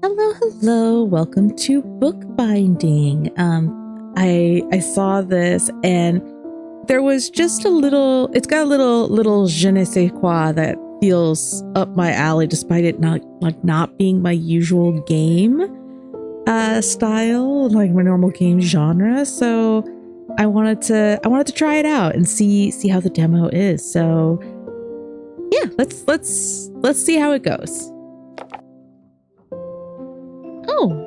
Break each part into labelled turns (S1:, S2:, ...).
S1: Hello, hello. Welcome to Bookbinding. I saw this and there was just a little, it's got a little je ne sais quoi that feels up my alley despite it not being my usual game style, like my normal game genre. So I wanted to try it out and see how the demo is. So yeah, let's see how it goes. Oh.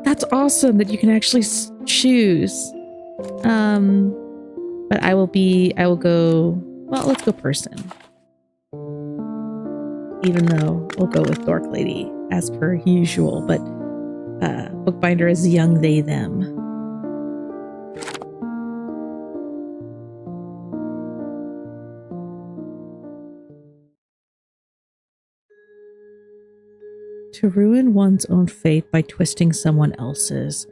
S1: That's awesome that you can actually choose. But I will go, well, let's go person. Even though we'll go with Dork Lady as per usual, but Bookbinder is young they them. To ruin one's own fate by twisting someone else's.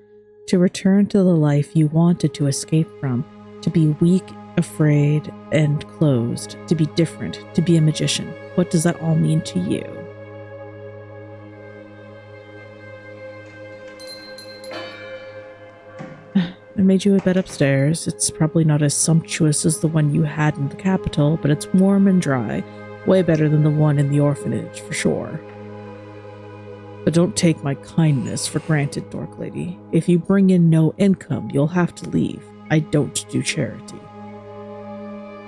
S1: To return to the life you wanted to escape from. To be weak, afraid, and closed. To be different. To be a magician. What does that all mean to you? I made you a bed upstairs. It's probably not as sumptuous as the one you had in the capital, but it's warm and dry. Way better than the one in the orphanage, for sure. But don't take my kindness for granted, Dork Lady. If you bring in no income, you'll have to leave. I don't do charity.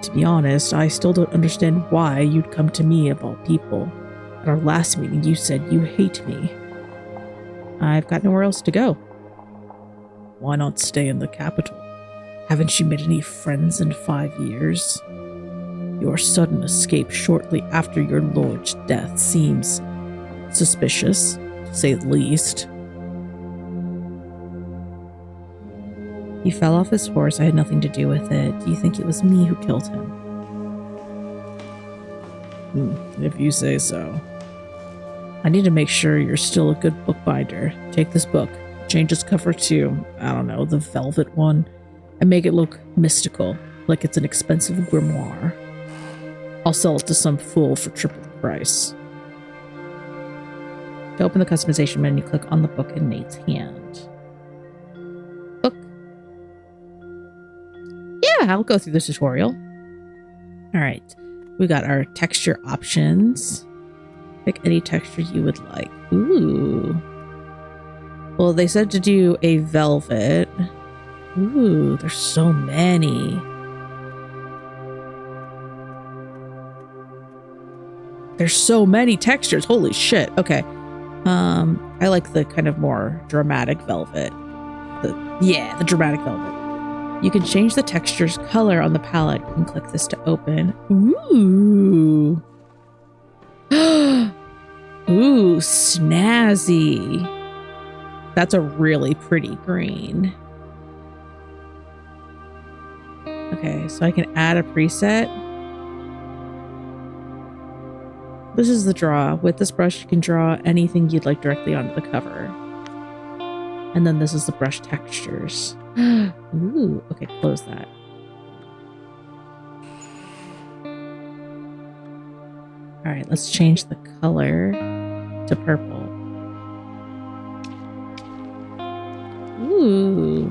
S1: To be honest, I still don't understand why you'd come to me of all people. At our last meeting, you said you hate me. I've got nowhere else to go. Why not stay in the capital? Haven't you made any friends in 5 years? Your sudden escape shortly after your lord's death seems suspicious, to say the least. He fell off his horse. I had nothing to do with it. Do you think it was me who killed him? If you say so. I need to make sure you're still a good bookbinder. Take this book, change its cover to, I don't know, the velvet one, and make it look mystical, like it's an expensive grimoire. I'll sell it to some fool for triple the price. To open the customization menu, click on the book in Nate's hand. Book. Yeah, I'll go through the tutorial. All right. We got our texture options. Pick any texture you would like. Ooh. Well, they said to do a velvet. Ooh, there's so many. There's so many textures. Holy shit. Okay. I like the kind of more dramatic velvet. The dramatic velvet. You can change the texture's color on the palette. You can click this to open. Ooh. Ooh, snazzy. That's a really pretty green. Okay, so I can add a preset. This is the draw. With this brush, you can draw anything you'd like directly onto the cover. And then this is the brush textures. Ooh, okay, close that. All right, let's change the color to purple. Ooh.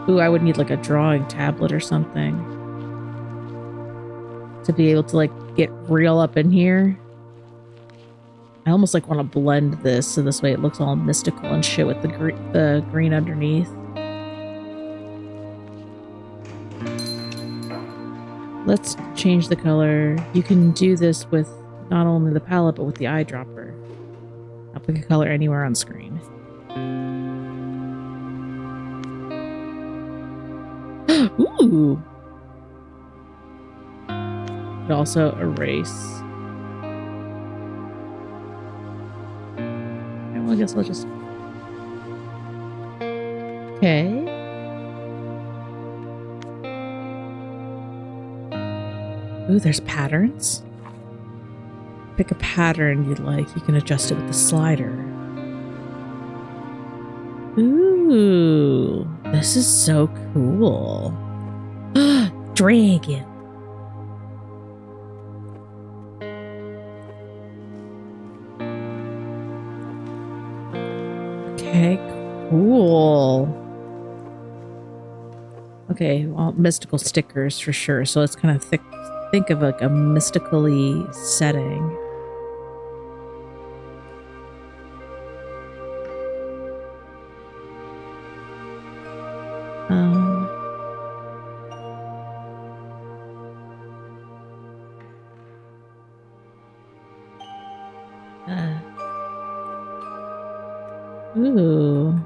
S1: Ooh, I would need like a drawing tablet or something to be able to like get real up in here. I almost like want to blend this so this way it looks all mystical and shit with the green underneath. Let's change the color. You can do this with not only the palette but with the eyedropper. I'll pick a color anywhere on screen. Ooh. Could also erase. Okay, well, I guess I'll just. Okay. Ooh, there's patterns. Pick a pattern you'd like. You can adjust it with the slider. Ooh, this is so cool. Dragon. Okay, cool. Okay, well, mystical stickers for sure. So let's kind of think of like a mystically setting. Ooh.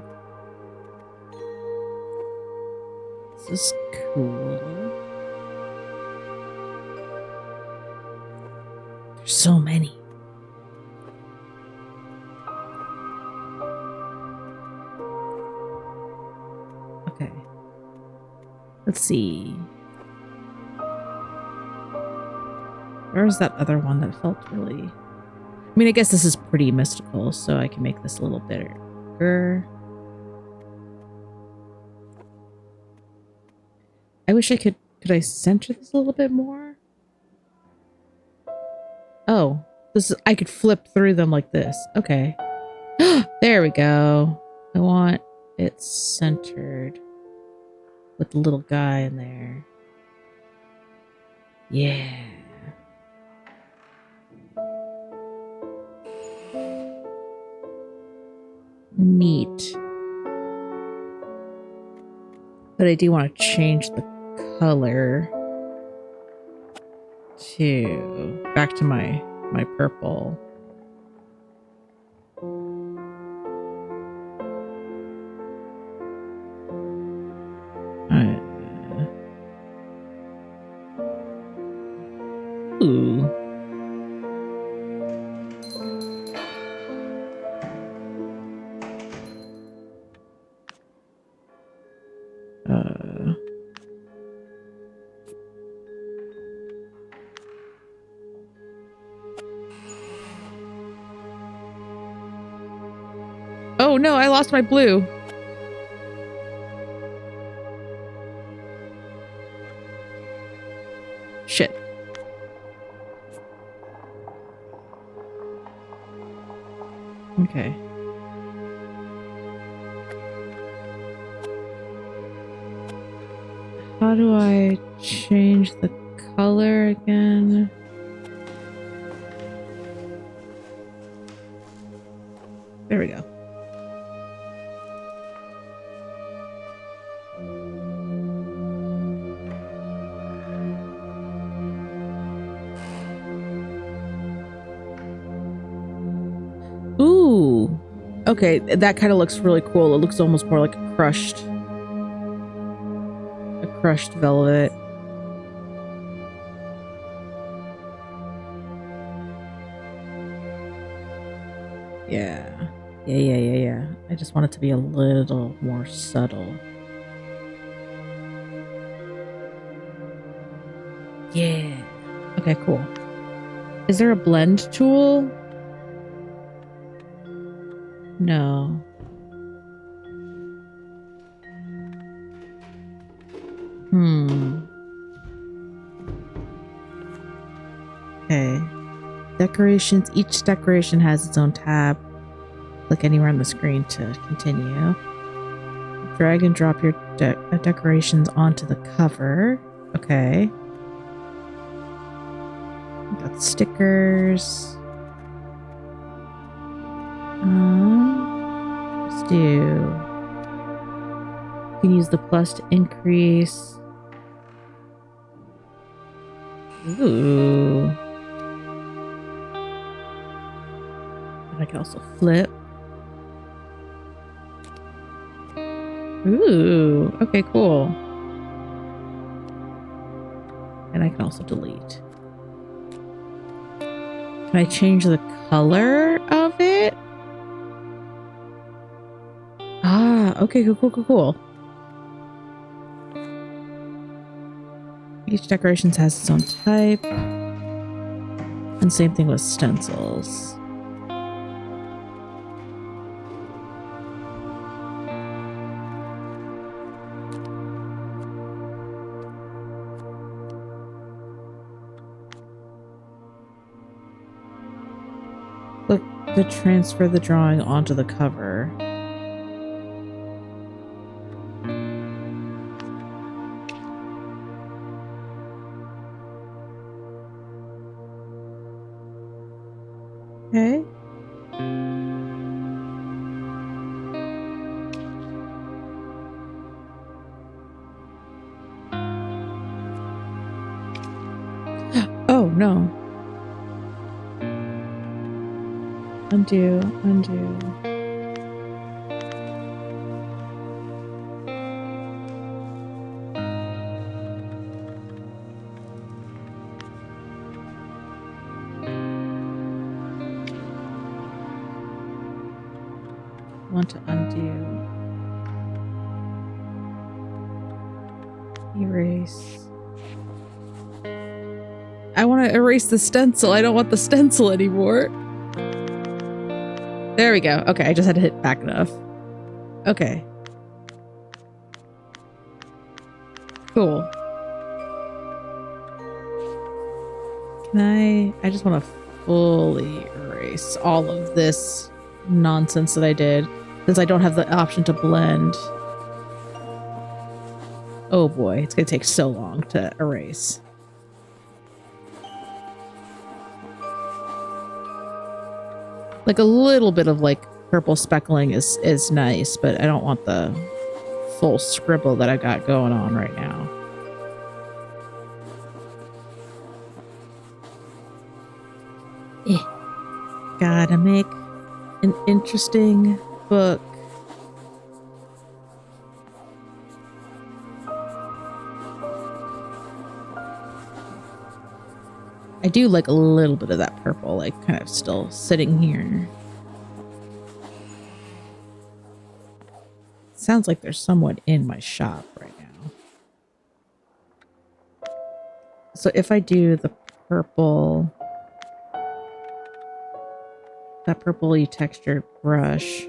S1: This is cool. There's so many. Okay. Let's see. Where's that other one that felt really... I mean, I guess this is pretty mystical, so I can make this a little bigger. I wish I could I center this a little bit more? Oh, this is, I could flip through them like this. Okay. There we go. I want it centered with the little guy in there. Yeah. Neat. But I do want to change the color to back to my purple. Ooh. Oh no, I lost my blue. Shit. Okay. How do I change the color again? There we go. Ooh. Okay, that kind of looks really cool. It looks almost more like a crushed velvet. Yeah. Yeah. I just want it to be a little more subtle. Yeah. Okay, cool. Is there a blend tool? No. Okay. Decorations. Each decoration has its own tab. Click anywhere on the screen to continue. Drag and drop your decorations onto the cover. Okay. Got stickers. Let's do. You can use the plus to increase. Ooh. And I can also flip. Ooh. Okay, cool. And I can also delete. Can I change the color of it? Ah, okay, cool. Each decoration has its own type. And same thing with stencils. Click to transfer the drawing onto the cover. Okay. Oh, no. Undo, undo. Want to undo. Erase. I want to erase the stencil. I don't want the stencil anymore. There we go. Okay, I just had to hit back enough. Okay. Cool. Can I just want to fully erase all of this nonsense that I did, since I don't have the option to blend. Oh boy, it's gonna take so long to erase. Like a little bit of like purple speckling is nice, but I don't want the full scribble that I got going on right now. Gotta make an interesting book. I do like a little bit of that purple, like kind of still sitting here. Sounds like there's someone in my shop right now. So if I do the purple, that purpley textured brush,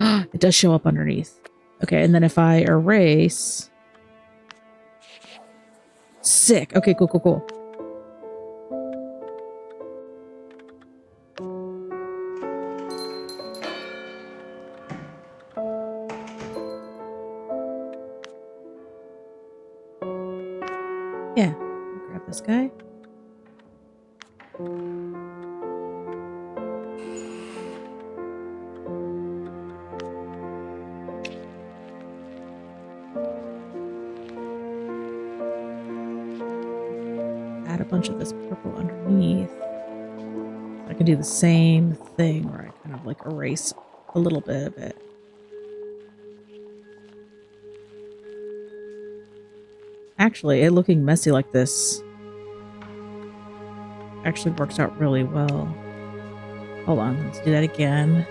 S1: it does show up underneath. Okay, and then if I erase, sick. Okay, cool, cool, cool. Yeah, grab this guy. Add a bunch of this purple underneath. I can do the same thing where I kind of like erase a little bit of it. Actually, it looking messy like this actually works out really well. Hold on, let's do that again.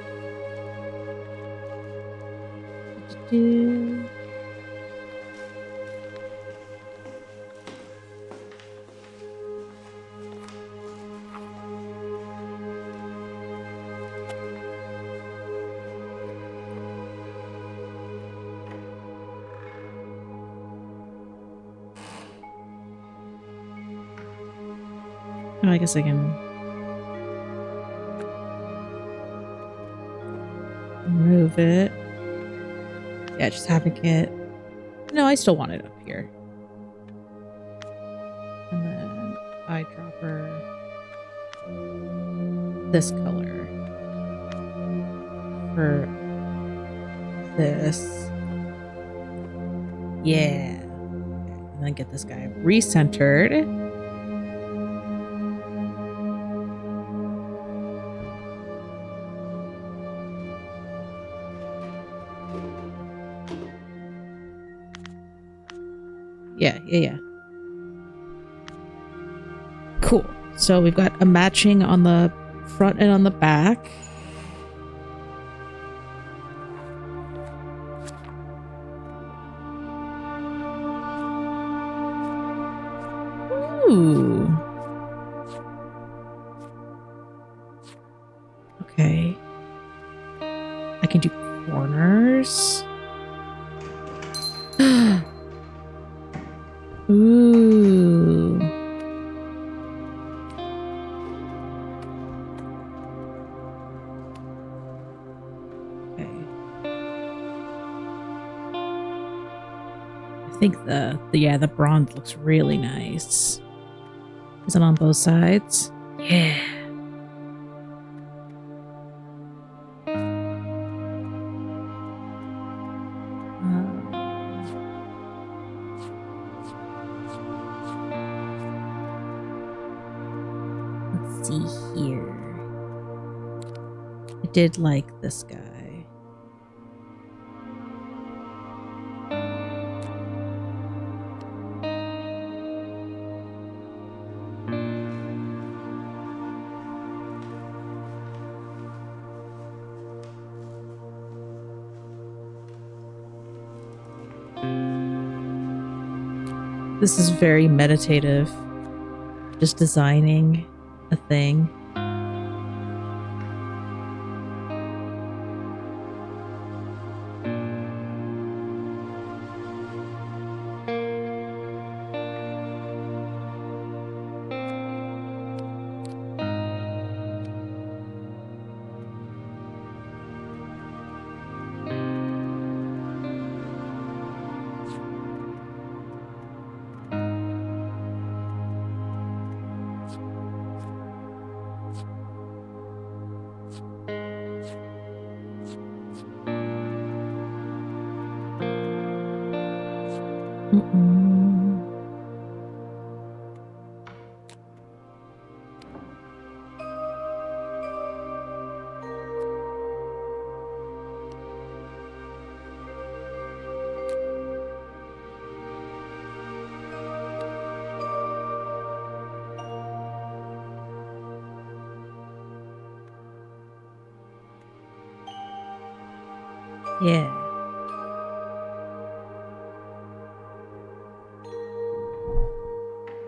S1: Oh, I guess I can move it. Yeah, just having it. No, I still want it up here. And then eyedropper. This color. For this. Yeah. And then get this guy recentered. Yeah. Cool. So we've got a matching on the front and on the back. Ooh. Okay. I can do corners. Ooh. Okay. I think the bronze looks really nice. Is it on both sides? Yeah. Let's see here. I did like this guy. This is very meditative. Just designing a thing. Yeah.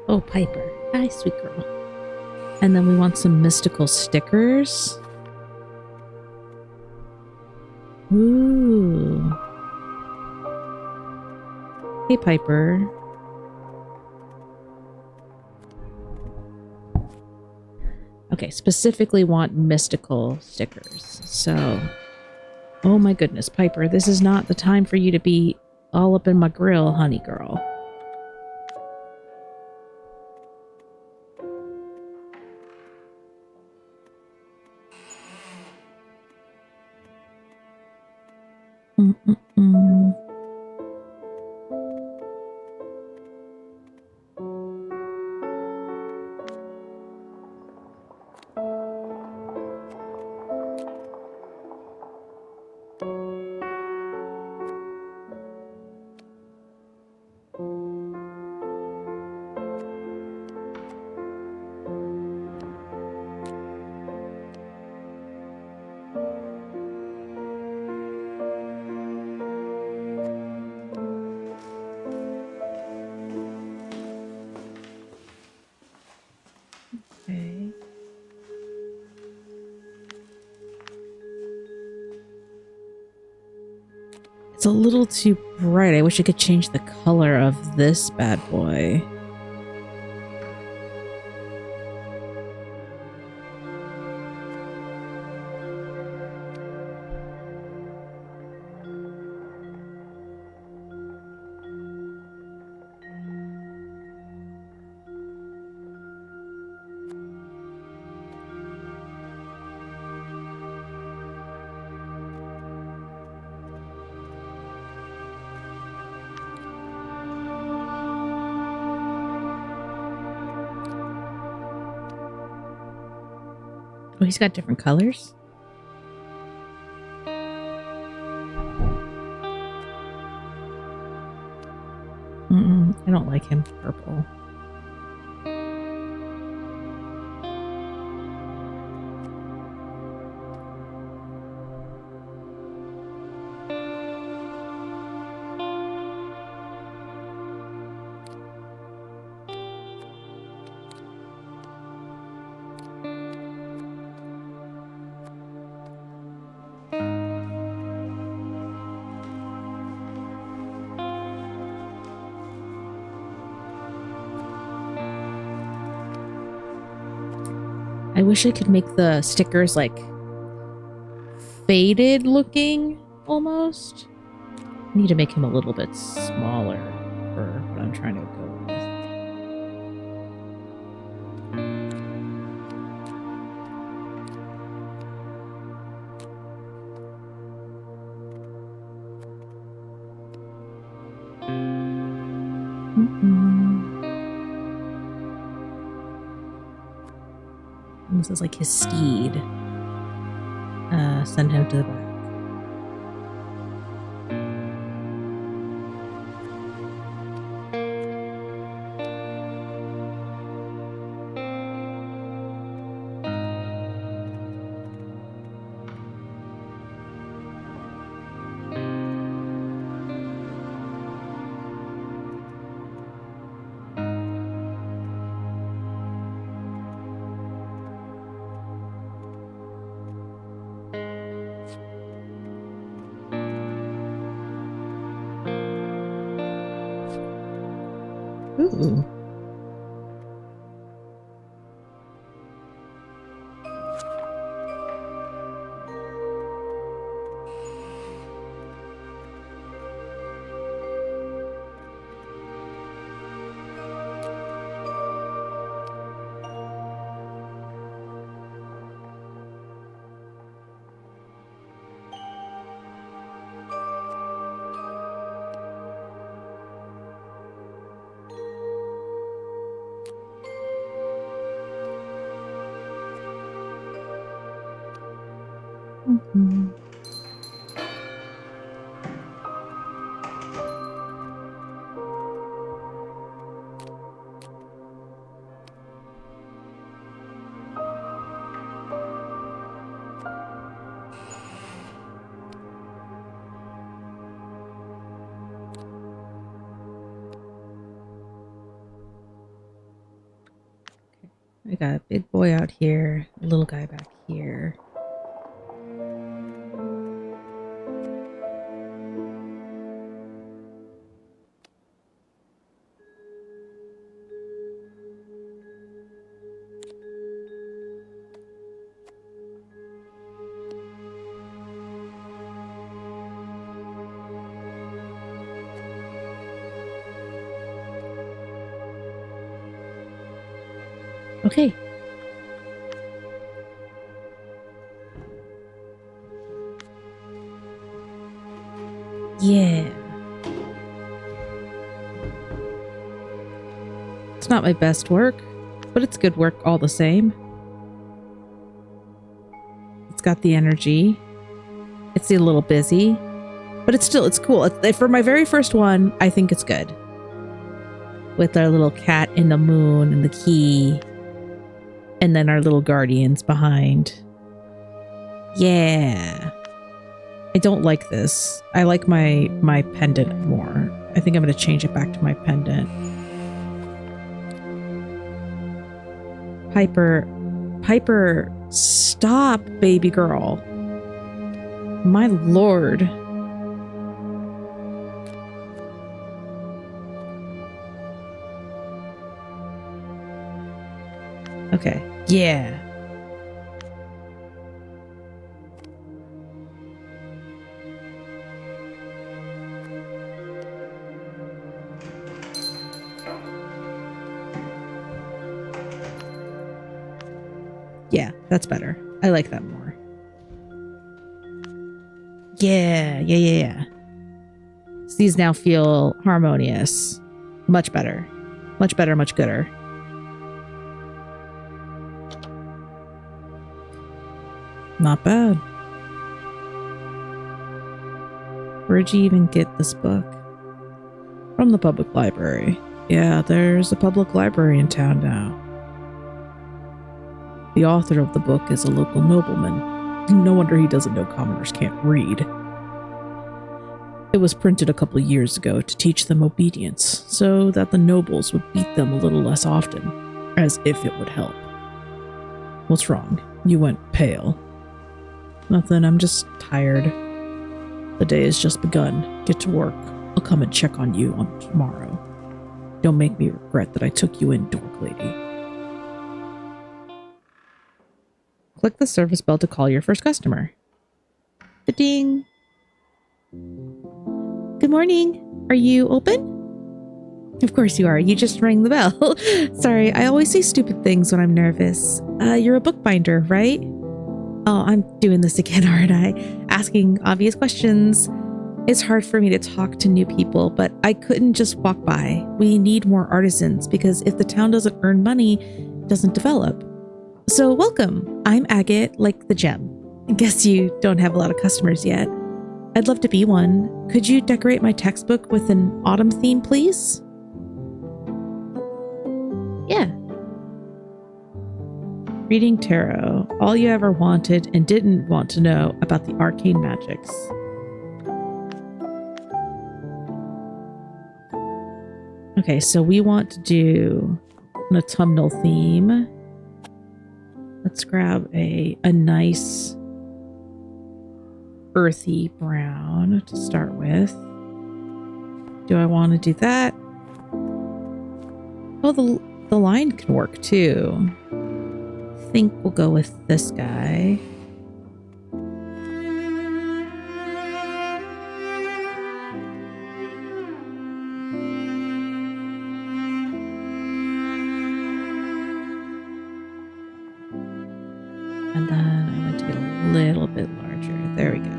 S1: Oh, Piper. Hi, sweet girl. And then we want some mystical stickers. Ooh. Hey, Piper. Okay, specifically want mystical stickers. So, oh my goodness, Piper, this is not the time for you to be all up in my grill, honey girl. Okay. It's a little too bright. I wish I could change the color of this bad boy. Oh, he's got different colors? I don't like him purple. I wish I could make the stickers like faded looking almost. I need to make him a little bit smaller for what I'm trying to go with. This is like his steed. Send him to the back. Ooh. Mm-hmm. We got a big boy out here, a little guy back here. Okay. Yeah. It's not my best work, but it's good work all the same. It's got the energy. It's a little busy, but it's cool. For my very first one, I think it's good. With our little cat in the moon and the key. And then our little guardians behind. Yeah. I don't like this. I like my pendant more. I think I'm going to change it back to my pendant. Piper, stop, baby girl. My lord. Okay. Yeah. Yeah, that's better. I like that more. Yeah. So these now feel harmonious. Much better. Much better, much gooder. Not bad. Where'd you even get this book? From the public library. Yeah, there's a public library in town now. The author of the book is a local nobleman. No wonder he doesn't know commoners can't read. It was printed a couple years ago to teach them obedience, so that the nobles would beat them a little less often, as if it would help. What's wrong? You went pale. Nothing, I'm just tired. The day has just begun. Get to work. I'll come and check on you on tomorrow. Don't make me regret that I took you in, dork lady. Click the service bell to call your first customer. Ding. Good morning. Are you open? Of course you are. You just rang the bell. Sorry, I always say stupid things when I'm nervous. You're a bookbinder, right? Oh, I'm doing this again, aren't I? Asking obvious questions. It's hard for me to talk to new people, but I couldn't just walk by. We need more artisans because if the town doesn't earn money, it doesn't develop. So welcome. I'm Agate, like the gem. I guess you don't have a lot of customers yet. I'd love to be one. Could you decorate my textbook with an autumn theme, please? Yeah. Reading tarot. All you ever wanted and didn't want to know about the arcane magics. Okay, so we want to do an autumnal theme. Let's grab a nice earthy brown to start with. Do I want to do that? Oh, the line can work too. I think we'll go with this guy. And then I want to get a little bit larger. There we go.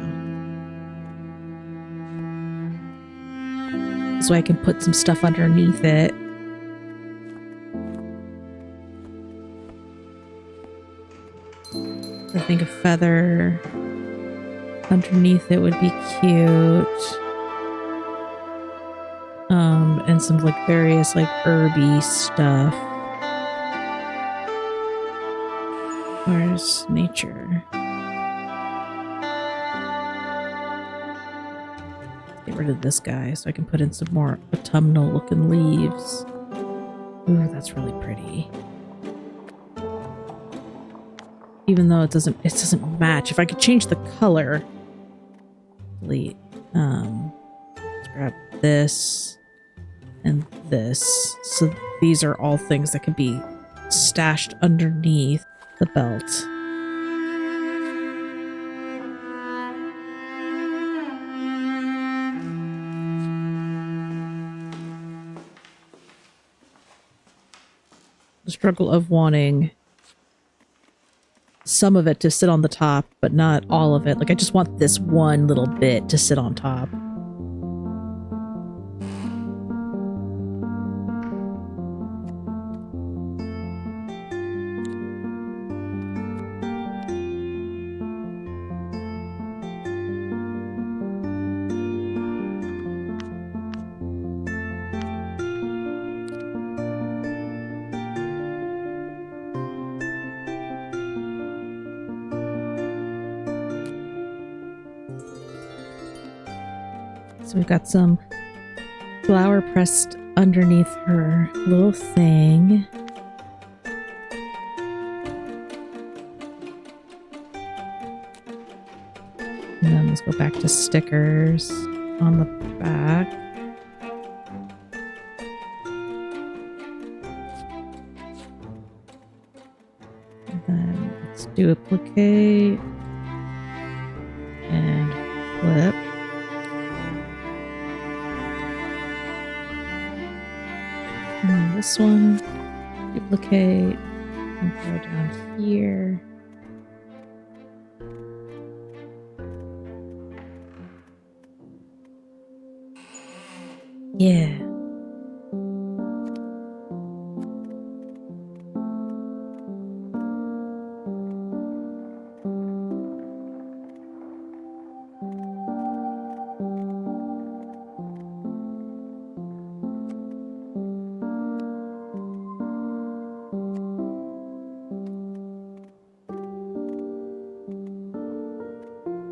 S1: So I can put some stuff underneath it. I think a feather underneath it would be cute. And some like various like herby stuff. Where's nature? Get rid of this guy so I can put in some more autumnal looking leaves. Ooh, that's really pretty. Even though it doesn't match. If I could change the color. Let's grab this and this. So these are all things that could be stashed underneath the belt. The struggle of wanting some of it to sit on the top, but not all of it. Like I just want this one little bit to sit on top. So we've got some flower pressed underneath her little thing. And then let's go back to stickers on the back. And then let's duplicate and flip. And then this one, duplicate and throw down here. Yeah.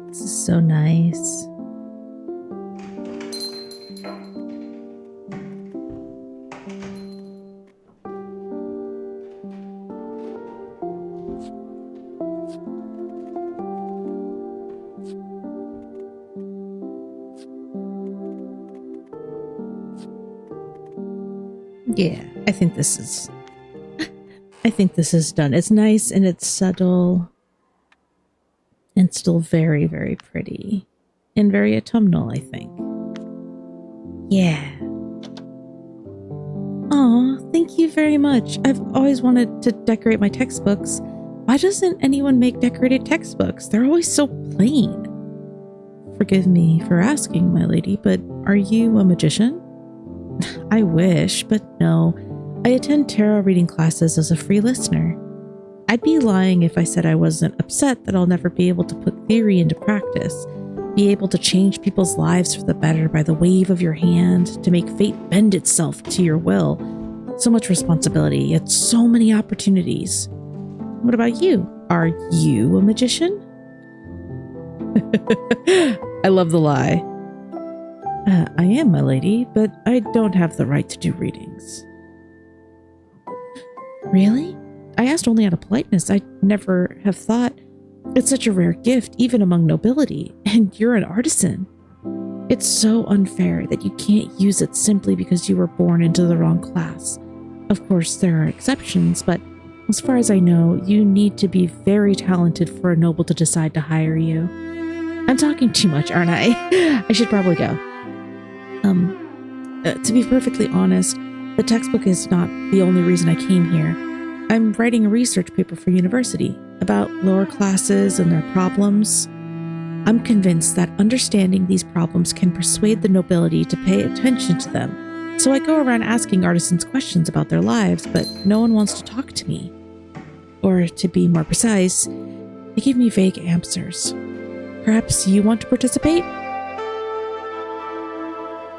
S1: This is so nice. Yeah, I think this is done. It's nice and it's subtle and still very, very pretty and very autumnal, I think. Yeah. Aw, thank you very much. I've always wanted to decorate my textbooks. Why doesn't anyone make decorated textbooks? They're always so plain. Forgive me for asking, my lady, but are you a magician? I wish, but no. I attend tarot reading classes as a free listener. I'd be lying if I said I wasn't upset that I'll never be able to put theory into practice, be able to change people's lives for the better by the wave of your hand, to make fate bend itself to your will. So much responsibility, yet so many opportunities. What about you? Are you a magician? I love the lie. I am, my lady, but I don't have the right to do readings. Really? I asked only out of politeness. I'd never have thought. It's such a rare gift, even among nobility, and you're an artisan. It's so unfair that you can't use it simply because you were born into the wrong class. Of course, there are exceptions, but as far as I know, you need to be very talented for a noble to decide to hire you. I'm talking too much, aren't I? I should probably go. To be perfectly honest, the textbook is not the only reason I came here. I'm writing a research paper for university about lower classes and their problems. I'm convinced that understanding these problems can persuade the nobility to pay attention to them. So I go around asking artisans questions about their lives, but no one wants to talk to me. Or to be more precise, they give me vague answers. Perhaps you want to participate?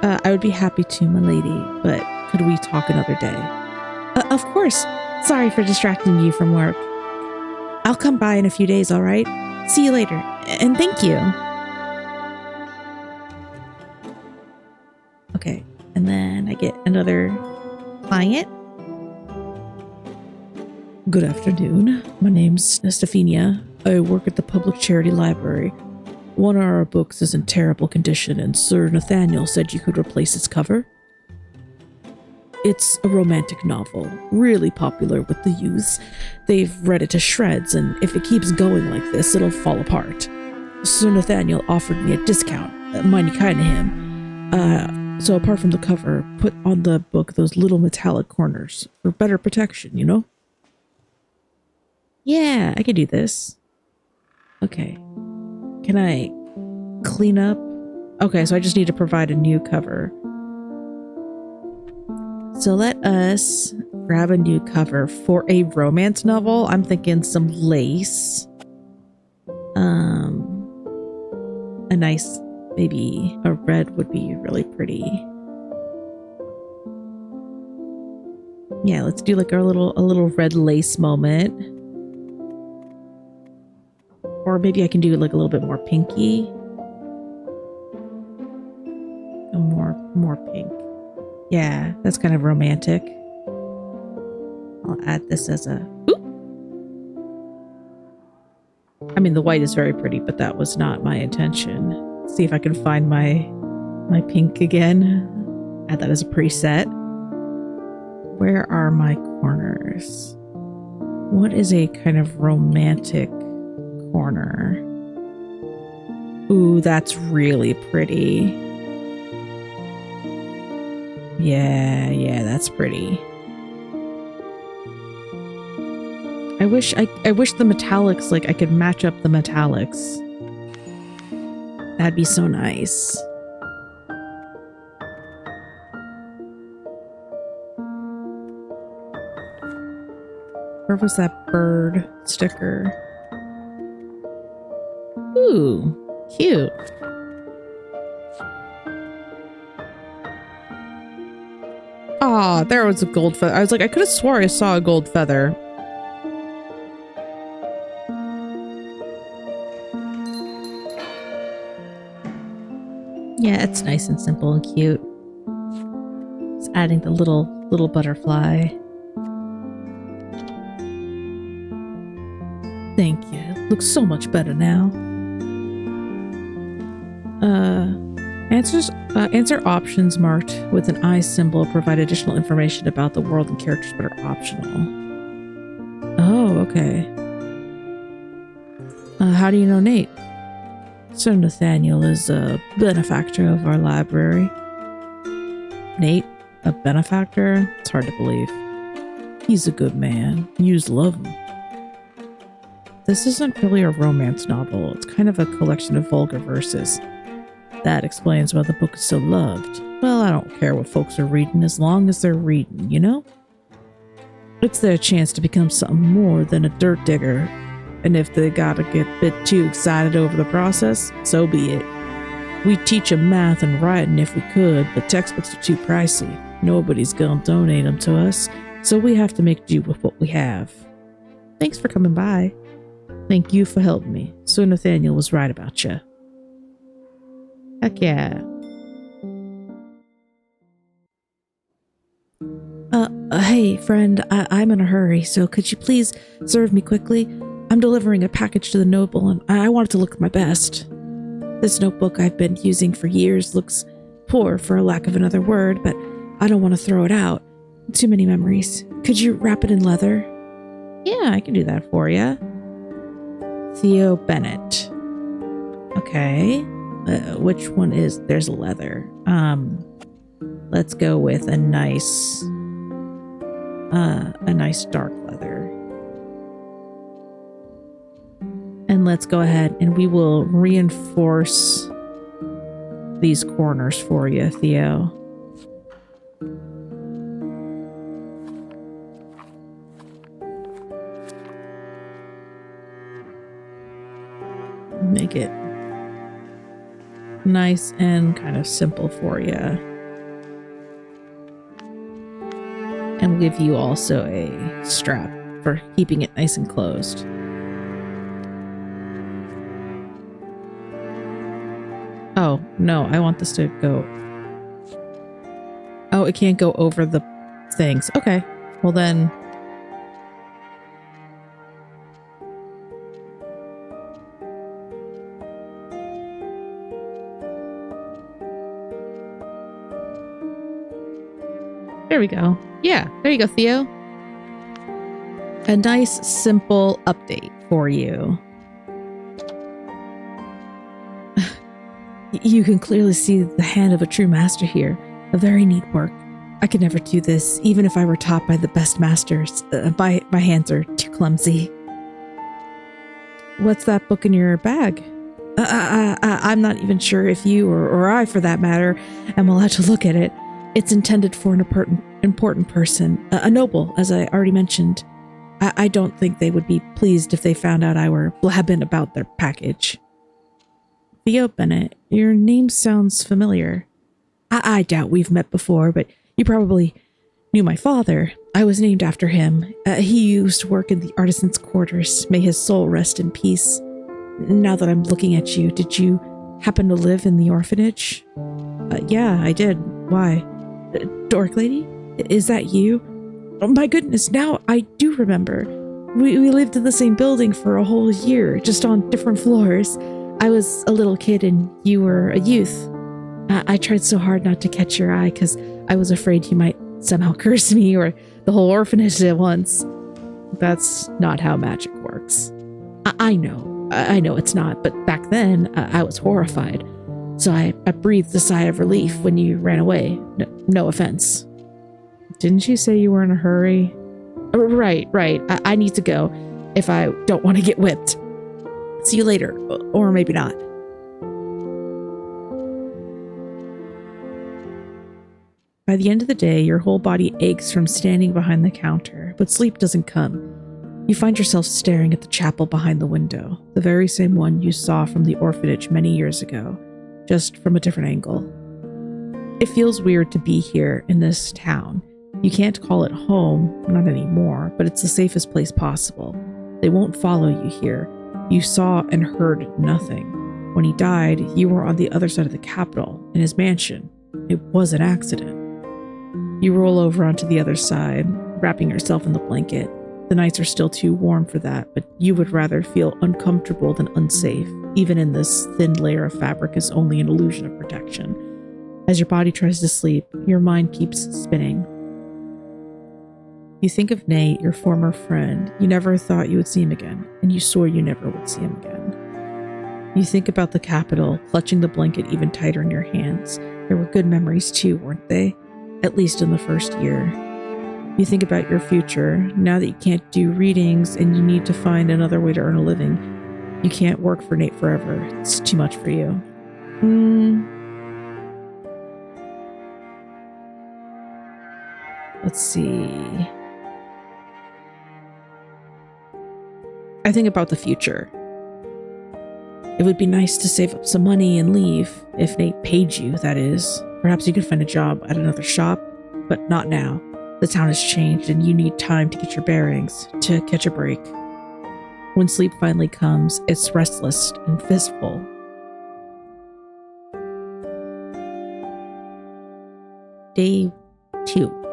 S1: I would be happy to, my lady, but could we talk another day? Of course. Sorry for distracting you from work. I'll come by in a few days, all right? See you later, and thank you. Okay, and then I get another client. Good afternoon. My name's Stephania. I work at the public charity library. One of our books is in terrible condition, and Sir Nathaniel said you could replace its cover. It's a romantic novel, really popular with the youths. They've read it to shreds, and if it keeps going like this, it'll fall apart. Sir Nathaniel offered me a discount, mighty kind of him. So apart from the cover, put on the book those little metallic corners for better protection, you know? Yeah, I can do this. Okay. Can I clean up? Okay, so I just need to provide a new cover. So let us grab a new cover for a romance novel. I'm thinking some lace. A nice, maybe a red would be really pretty. Yeah, let's do like a little red lace moment. Or maybe I can do like a little bit more pinky. More pink. Yeah, that's kind of romantic. I'll add this as a... Oop! I mean, the white is very pretty, but that was not my intention. Let's see if I can find my pink again. Add that as a preset. Where are my corners? What is a kind of romantic corner? Ooh, that's really pretty. Yeah, that's pretty. I wish the metallics, like I could match up the metallics. That'd be so nice. Where was that bird sticker? Ooh, cute. Ah, there was a gold feather. I was like, I could have swore I saw a gold feather. Yeah, it's nice and simple and cute. Just adding the little butterfly. Thank you. It looks so much better now. Answer options marked with an eye symbol provide additional information about the world and characters but are optional. Oh, okay. How do you know Nate? Sir Nathaniel is a benefactor of our library. Nate? A benefactor? It's hard to believe. He's a good man. Yous love him. This isn't really a romance novel. It's kind of a collection of vulgar verses. That explains why the book is so loved. Well, I don't care what folks are reading as long as they're reading, you know? It's their chance to become something more than a dirt digger. And if they gotta get a bit too excited over the process, so be it. We teach them math and writing if we could, but textbooks are too pricey. Nobody's gonna donate them to us, so we have to make do with what we have. Thanks for coming by. Thank you for helping me. So Nathaniel was right about you. Heck yeah. Hey, friend, I'm in a hurry, so could you please serve me quickly? I'm delivering a package to the noble, and I want it to look my best. This notebook I've been using for years looks poor for a lack of another word, but I don't want to throw it out. Too many memories. Could you wrap it in leather? Yeah, I can do that for you. Theo Bennett. Okay. Which one is... There's leather. Let's go with a nice dark leather. And let's go ahead and we will reinforce these corners for you, Theo. Make it nice and kind of simple for you. And we'll give you also a strap for keeping it nice and closed. Oh, no, I want this to go... Oh, it can't go over the things. Okay, well then... There we go. Yeah, there you go, Theo. A nice, simple update for you. You can clearly see the hand of a true master here. A very neat work. I could never do this, even if I were taught by the best masters. My hands are too clumsy. What's that book in your bag? I'm not even sure if you, or I for that matter, am allowed to look at it. It's intended for an important person, a noble, as I already mentioned. I don't think they would be pleased if they found out I were blabbing about their package. Theo Bennett, your name sounds familiar. I doubt we've met before, but you probably knew my father. I was named after him. He used to work in the artisan's quarters. May his soul rest in peace. Now that I'm looking at you, did you happen to live in the orphanage? Yeah, I did. Why? AyeDorkLady? Is that you? Oh my goodness, now I do remember. We lived in the same building for a whole year, just on different floors. I was a little kid and you were a youth. I tried so hard not to catch your eye because I was afraid you might somehow curse me or the whole orphanage at once. That's not how magic works. I know it's not, but back then I was horrified. So I breathed a sigh of relief when you ran away. No offense. Didn't you say you were in a hurry? Right. I need to go if I don't want to get whipped. See you later, or maybe not. By the end of the day, your whole body aches from standing behind the counter, but sleep doesn't come. You find yourself staring at the chapel behind the window, the very same one you saw from the orphanage many years ago, just from a different angle. It feels weird to be here in this town. You can't call it home, not anymore, but it's the safest place possible. They won't follow you here. You saw and heard nothing. When he died, you were on the other side of the capital, in his mansion. It was an accident. You roll over onto the other side, wrapping yourself in the blanket. The nights are still too warm for that, but you would rather feel uncomfortable than unsafe. Even in this thin layer of fabric is only an illusion of protection. As your body tries to sleep, your mind keeps spinning. You think of Nate, your former friend. You never thought you would see him again, and you swore you never would see him again. You think about the capital, clutching the blanket even tighter in your hands. There were good memories too, weren't they? At least in the first year. You think about your future, now that you can't do readings and you need to find another way to earn a living. You can't work for Nate forever. It's too much for you. Let's see. I think about the future. It would be nice to save up some money and leave, if Nate paid you, that is. Perhaps you could find a job at another shop, but not now. The town has changed and you need time to get your bearings, to catch a break. When sleep finally comes, it's restless and fistful. Day 2.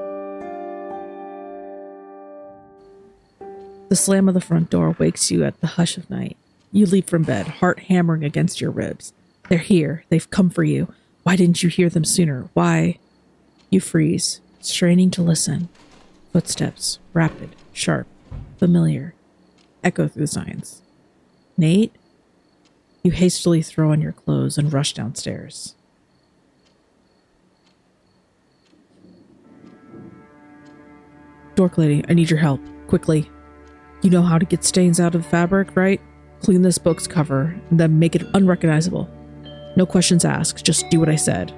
S1: The slam of the front door wakes you at the hush of night. You leap from bed, heart hammering against your ribs. They're here. They've come for you. Why didn't you hear them sooner? Why? You freeze, straining to listen. Footsteps, rapid, sharp, familiar, echo through the silence. Nate? You hastily throw on your clothes and rush downstairs. AyeDorkLady, I need your help. Quickly. You know how to get stains out of the fabric, right? Clean this book's cover, and then make it unrecognizable. No questions asked, just do what I said.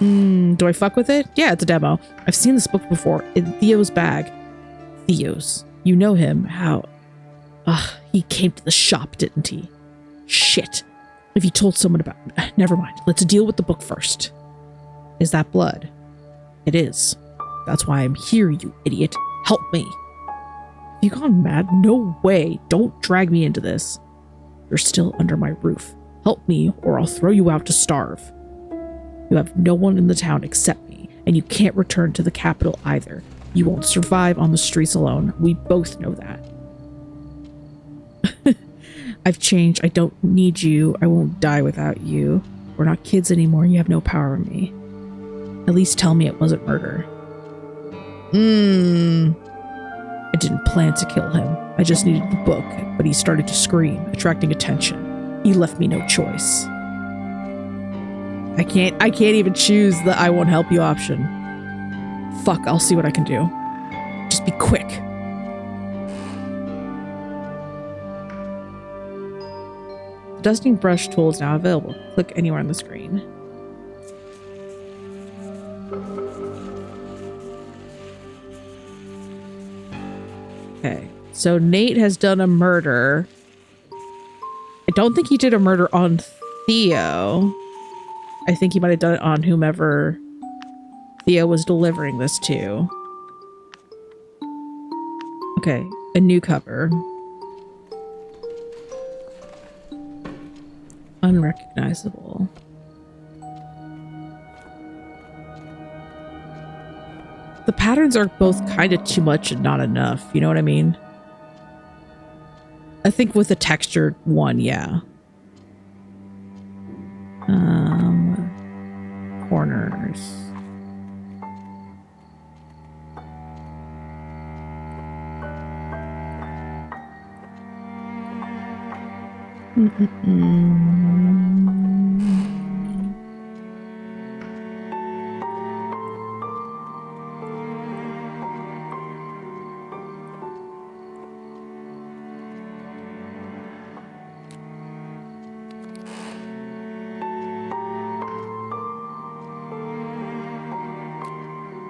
S1: Do I fuck with it? Yeah, it's a demo. I've seen this book before, in Theo's bag. Theo's. You know him, how... he came to the shop, didn't he? Shit. If you told someone about... Never mind, let's deal with the book first. Is that blood? It is. That's why I'm here, you idiot. Help me. Have you gone mad? No way. Don't drag me into this. You're still under my roof. Help me, or I'll throw you out to starve. You have no one in the town except me, and you can't return to the capital either. You won't survive on the streets alone. We both know that. I've changed. I don't need you. I won't die without you. We're not kids anymore. You have no power on me. At least tell me it wasn't murder. I didn't plan to kill him. I just needed the book, but he started to scream, attracting attention. He left me no choice. I can't even choose the I won't help you option. Fuck, I'll see what I can do. Just be quick. The dusting brush tool is now available. Click anywhere on the screen. Okay, so Nate has done a murder. I don't think he did a murder on Theo. I think he might have done it on whomever Theo was delivering this to. Okay, a new cover. Unrecognizable. The patterns are both kind of too much and not enough. You know what I mean? I think with the textured one, yeah. Corners.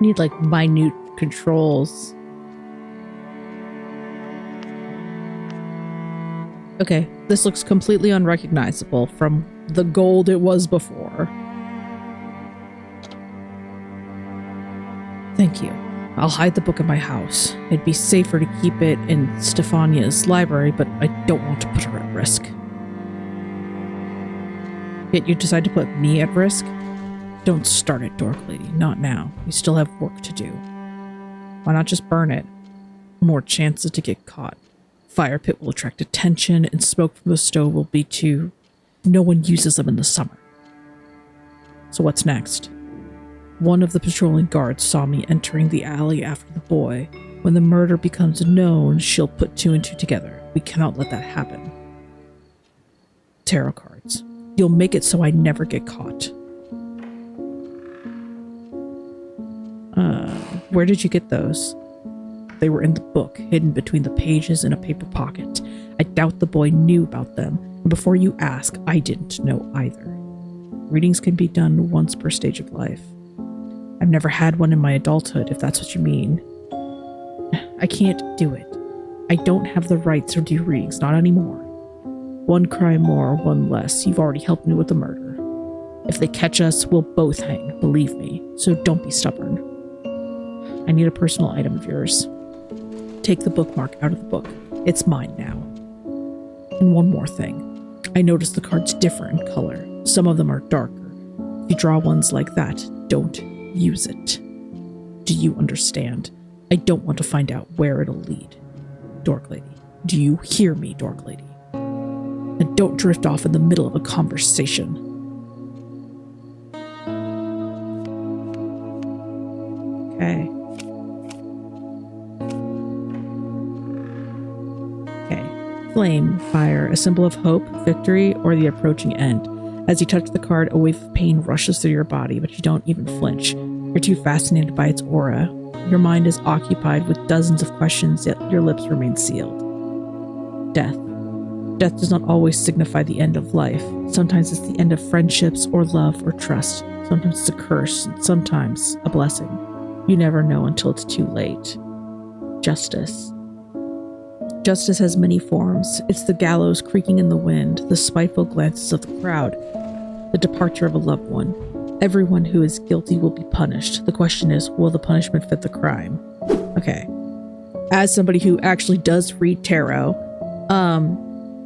S1: Need like minute controls. Okay, this looks completely unrecognizable from the gold it was before. Thank you. I'll hide the book in my house. It'd be safer to keep it in Stephania's library, but I don't want to put her at risk. Yet you decide to put me at risk? Don't start it, AyeDorkLady. Not now. We still have work to do. Why not just burn it? More chances to get caught. Fire pit will attract attention, and smoke from the stove will be too... No one uses them in the summer. So what's next? One of the patrolling guards saw me entering the alley after the boy. When the murder becomes known, she'll put 2 and 2 together. We cannot let that happen. Tarot cards. You'll make it so I never get caught. Where did you get those? They were in the book, hidden between the pages in a paper pocket. I doubt the boy knew about them, and before you ask, I didn't know either. Readings can be done once per stage of life. I've never had one in my adulthood, if that's what you mean. I can't do it. I don't have the rights to do readings, not anymore. One crime more, one less. You've already helped me with the murder. If they catch us, we'll both hang, believe me. So don't be stubborn. I need a personal item of yours. Take the bookmark out of the book. It's mine now. And one more thing. I noticed the cards differ in color. Some of them are darker. If you draw ones like that, don't use it. Do you understand? I don't want to find out where it'll lead. Dork Lady. Do you hear me, Dork Lady? And don't drift off in the middle of a conversation. Okay. Flame, fire, a symbol of hope, victory, or the approaching end. As you touch the card, a wave of pain rushes through your body, but you don't even flinch. You're too fascinated by its aura. Your mind is occupied with dozens of questions, yet your lips remain sealed. Death. Death does not always signify the end of life. Sometimes it's the end of friendships or love or trust. Sometimes it's a curse, and sometimes a blessing. You never know until it's too late. Justice. Justice has many forms. It's the gallows creaking in the wind, the spiteful glances of the crowd, the departure of a loved one. Everyone who is guilty will be punished. The question is, will the punishment fit the crime? Okay. As somebody who actually does read tarot,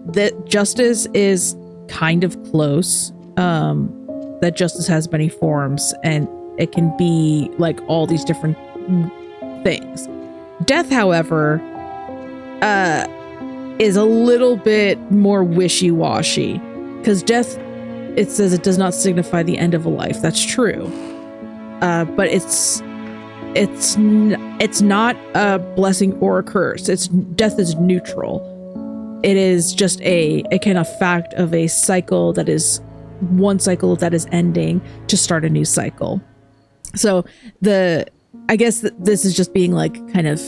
S1: that justice is kind of close. That justice has many forms, and it can be like all these different things. Death, however, is a little bit more wishy-washy, because death, it says it does not signify the end of a life. That's true, but it's not a blessing or a curse. Death is neutral. It is just a kind of fact of a cycle that is one cycle that is ending to start a new cycle. So I guess this is just being like kind of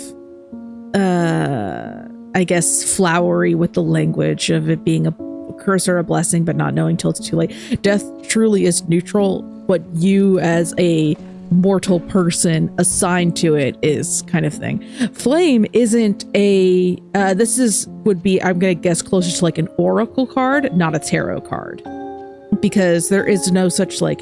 S1: I guess flowery with the language of it being a curse or a blessing, but not knowing till it's too late. Death truly is neutral. What you as a mortal person assigned to it is kind of thing. Flame isn't a would be, I'm gonna guess, closer to like an oracle card, not a tarot card, because there is no such like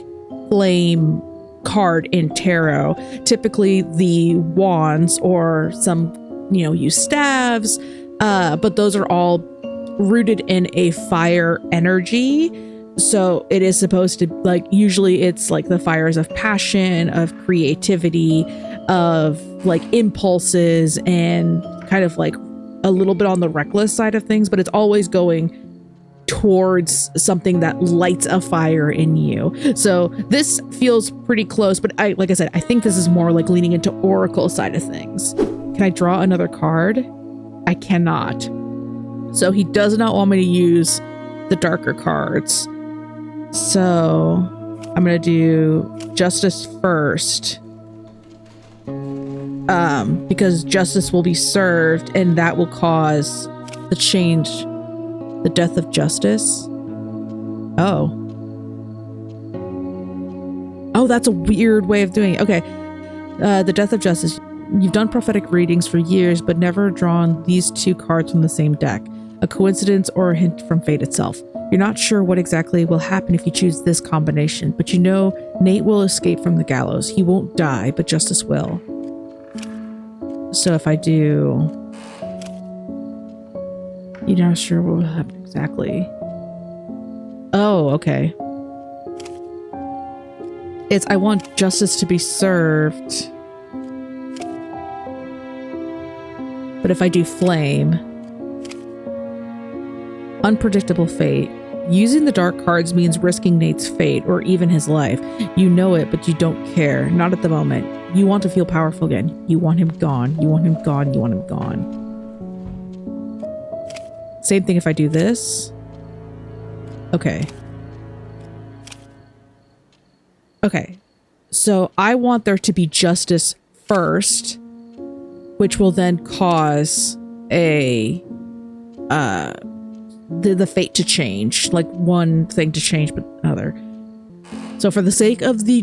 S1: flame card in tarot. Typically the wands or some use staves, but those are all rooted in a fire energy. So it is supposed to, like, usually it's like the fires of passion, of creativity, of like impulses, and kind of like a little bit on the reckless side of things, but it's always going towards something that lights a fire in you. So this feels pretty close, but like I said, I think this is more like leaning into oracle side of things. Can I draw another card? I cannot. So he does not want me to use the darker cards. So I'm going to do justice first. Because justice will be served, and that will cause the change, the death of justice. Oh, that's a weird way of doing it. Okay. The death of justice. You've done prophetic readings for years, but never drawn these two cards from the same deck. A coincidence or a hint from fate itself. You're not sure what exactly will happen if you choose this combination, but you know Nate will escape from the gallows. He won't die, but justice will. So if I do... You're not sure what will happen exactly. Oh, okay. It's I want justice to be served. But if I do flame... Unpredictable fate. Using the dark cards means risking Nate's fate or even his life. You know it, but you don't care. Not at the moment. You want to feel powerful again. You want him gone. You want him gone. You want him gone. Same thing if I do this. Okay. Okay. So I want there to be justice first, which will then cause a the fate to change, like one thing to change but another. So for the sake of the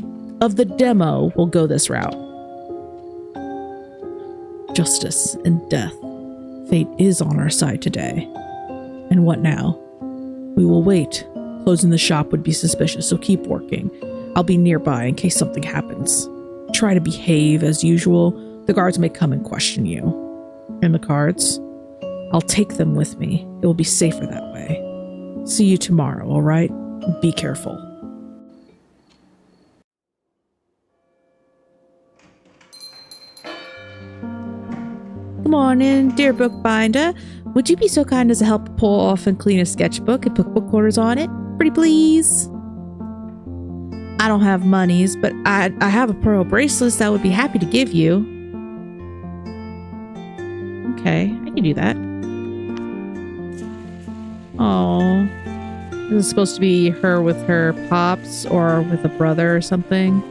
S1: demo, we'll go this route. Justice and death. Fate is on our side today. And what now? We will wait. Closing the shop would be suspicious, so keep working. I'll be nearby in case something happens. Try to behave as usual. The guards may come and question you. And the cards? I'll take them with me. It will be safer that way. See you tomorrow, all right? Be careful. Good morning, dear Bookbinder. Would you be so kind as to help pull off and clean a sketchbook and put book quarters on it? Pretty please. I don't have monies, but I have a pearl bracelet that I would be happy to give you. Okay, I can do that. Oh, is it supposed to be her with her pops or with a brother or something?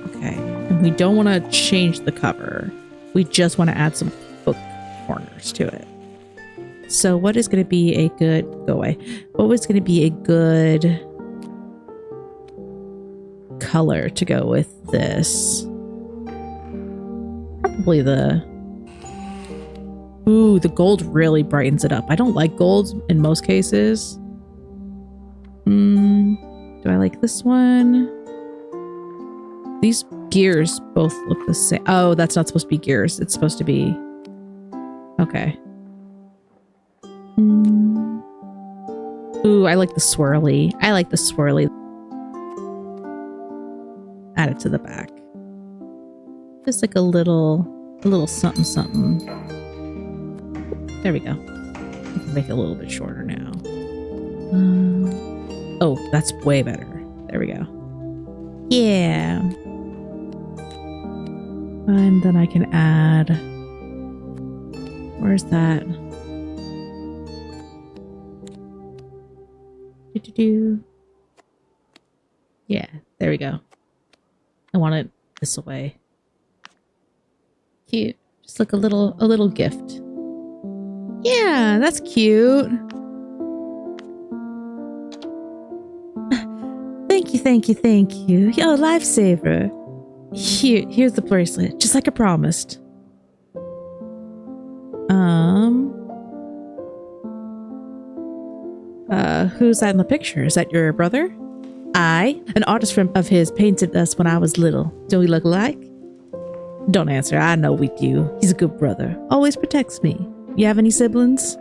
S1: Okay, and we don't want to change the cover. We just want to add some book corners to it. So what is going to be a good... Go away. What was going to be a good color to go with this? Probably the... Ooh, the gold really brightens it up. I don't like gold in most cases. Do I like this one? These gears both look the same. Oh, that's not supposed to be gears. It's supposed to be... Okay. Ooh, I like the swirly. I like the swirly. Add it to the back. Just like a little something something. There we go. I can make it a little bit shorter now. Oh, that's way better. There we go. Yeah. And then I can add... Where's that? Yeah, there we go. I want it this way. Cute. Just like a little gift. Yeah, that's cute. Thank you. Yo, lifesaver. Here's the bracelet, just like I promised. Who's that in the picture? Is that your brother? An artist friend of his painted us when I was little. Do we look alike? Don't answer. I know we do. He's a good brother. Always protects me. You have any siblings?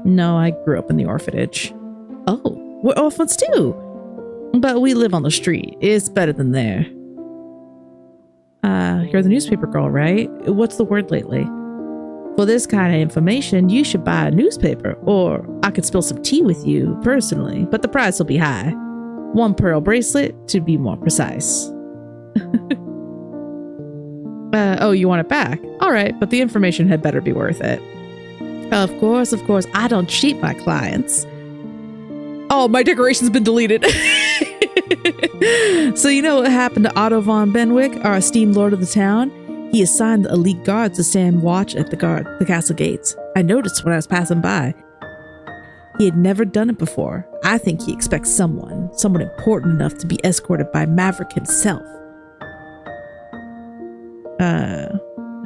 S1: No, I grew up in the orphanage. Oh, we're orphans too. But we live on the street. It's better than there. You're the newspaper girl, right? What's the word lately? For this kind of information, you should buy a newspaper, or I could spill some tea with you personally, but the price will be high. 1 pearl bracelet, to be more precise. Oh, you want it back? All right, but the information had better be worth it. Of course, I don't cheat my clients. Oh, my decoration's been deleted. So you know what happened to Otto von Benwick, our esteemed lord of the town? He assigned the elite guards to stand watch at the castle gates. I noticed when I was passing by. He had never done it before. I think he expects someone important enough to be escorted by Maverick himself.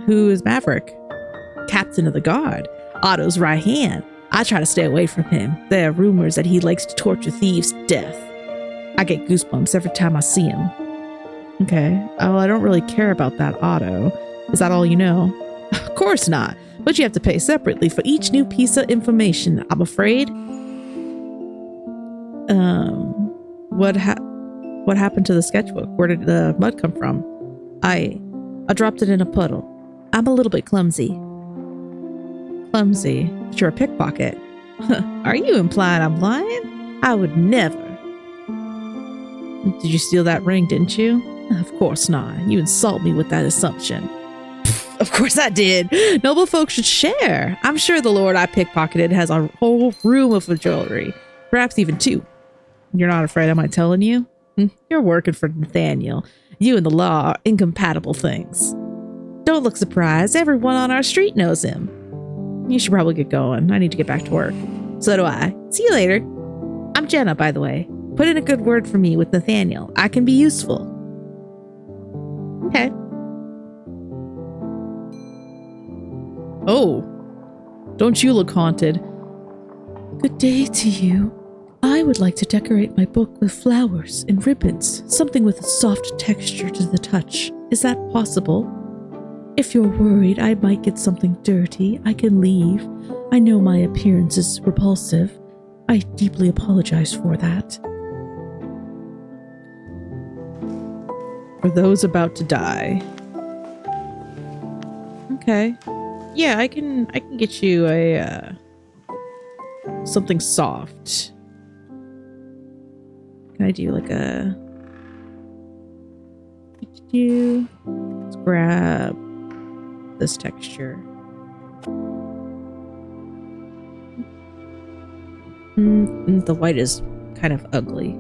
S1: Who is Maverick? Captain of the guard. Otto's right hand. I try to stay away from him. There are rumors that he likes to torture thieves to death. I get goosebumps every time I see him. Okay. Oh, I don't really care about that Otto. Is that all you know? Of course not. But you have to pay separately for each new piece of information, I'm afraid. What happened to the sketchbook? Where did the mud come from? I dropped it in a puddle. I'm a little bit clumsy. Clumsy? But you're a pickpocket. Are you implying I'm lying? I would never. Did you steal that ring, didn't you? Of course not. You insult me with that assumption. Of course I did. Noble folks should share. I'm sure the lord I pickpocketed has a whole room of jewelry. Perhaps even 2. You're not afraid of my telling you? You're working for Nathaniel. You and the law are incompatible things. Don't look surprised. Everyone on our street knows him. You should probably get going. I need to get back to work. So do I. See you later. I'm Jenna, by the way. Put in a good word for me with Nathaniel. I can be useful. Okay. Oh, don't you look haunted?
S2: Good day to you. I would like to decorate my book with flowers and ribbons, something with a soft texture to the touch. Is that possible? If you're worried I might get something dirty, I can leave. I know my appearance is repulsive. I deeply apologize for that.
S1: For those about to die. Okay. Yeah, I can get you a something soft. Can I do like a let's grab this texture. The white is kind of ugly.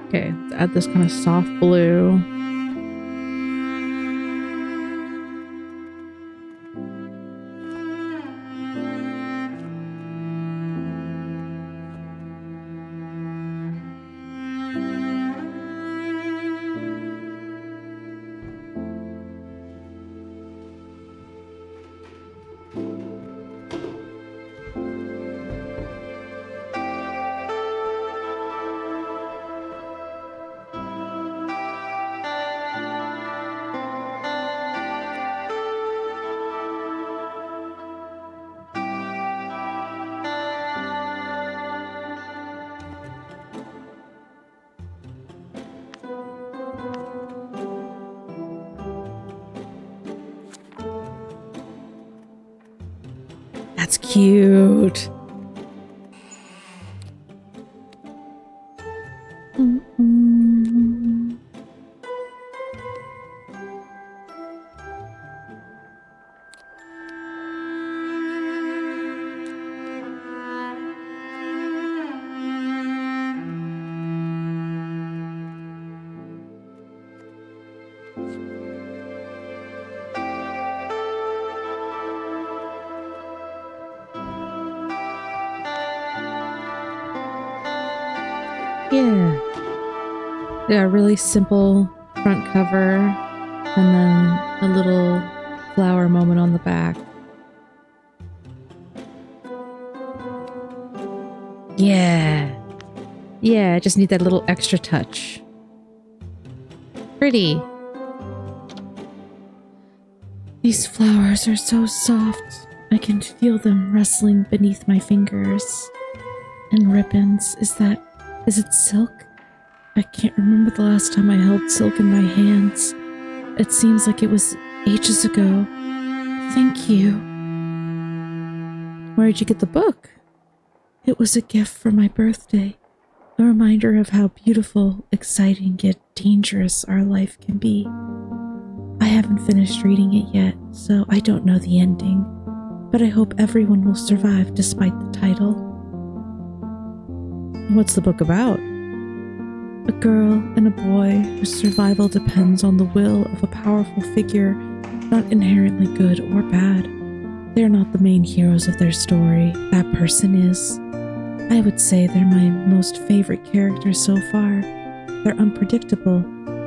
S1: Okay, let's add this kind of soft blue. That's cute. Yeah. Yeah, really simple front cover and then a little flower moment on the back. Yeah. Yeah, I just need that little extra touch. Pretty.
S2: These flowers are so soft. I can feel them rustling beneath my fingers. And ribbons, is it silk? I can't remember the last time I held silk in my hands. It seems like it was ages ago. Thank you.
S1: Where did you get the book?
S2: It was a gift for my birthday. A reminder of how beautiful, exciting, yet dangerous our life can be. I haven't finished reading it yet, so I don't know the ending. But I hope everyone will survive despite the title.
S1: What's the book about?
S2: A girl and a boy whose survival depends on the will of a powerful figure, not inherently good or bad. They're not the main heroes of their story. That person is. I would say they're my most favorite characters so far. They're unpredictable,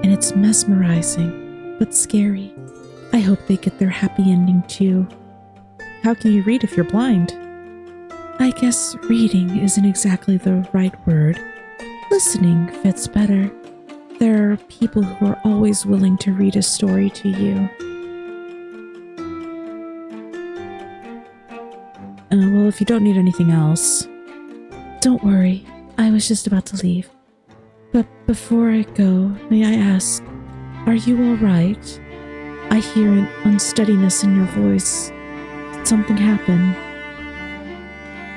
S2: and it's mesmerizing, but scary. I hope they get their happy ending too.
S1: How can you read if you're blind?
S2: I guess reading isn't exactly the right word. Listening fits better. There are people who are always willing to read a story to you.
S1: Well, if you don't need anything else...
S2: Don't worry, I was just about to leave. But before I go, may I ask, are you all right? I hear an unsteadiness in your voice. Did something happen?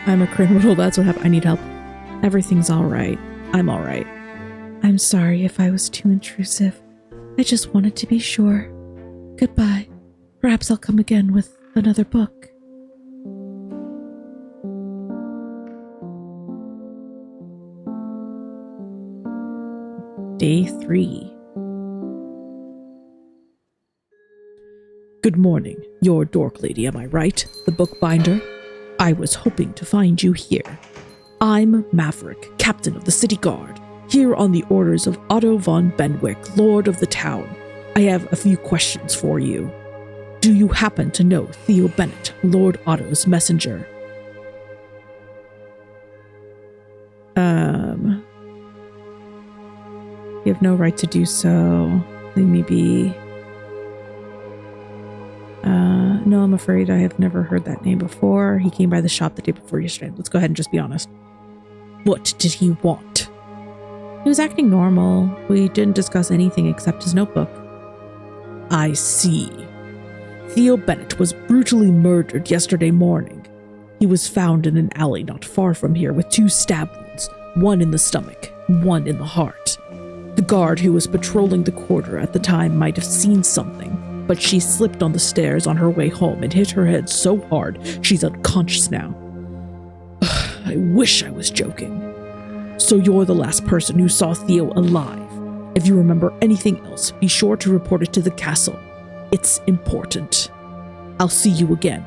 S1: I'm a criminal, that's what happened. I need help. Everything's alright. I'm alright.
S2: I'm sorry if I was too intrusive. I just wanted to be sure. Goodbye. Perhaps I'll come again with another book.
S1: Day 3. Good morning. You're AyeDorkLady, am I right? The Bookbinder? I was hoping to find you here. I'm Maverick, captain of the city guard. Here on the orders of Otto von Benwick, Lord of the town, I have a few questions for you. Do you happen to know Theo Bennett, Lord Otto's messenger? You have no right to do so. Leave me be. No, I'm afraid I have never heard that name before. He came by the shop the day before yesterday. Let's go ahead and just be honest. What did he want? He was acting normal. We didn't discuss anything except his notebook. I see. Theo Bennett was brutally murdered yesterday morning. He was found in an alley not far from here with 2 stab wounds, one in the stomach, one in the heart. The guard who was patrolling the quarter at the time might have seen something, but she slipped on the stairs on her way home and hit her head so hard she's unconscious now. I wish I was joking. So you're the last person who saw Theo alive. If you remember anything else, be sure to report it to the castle. It's important. I'll see you again.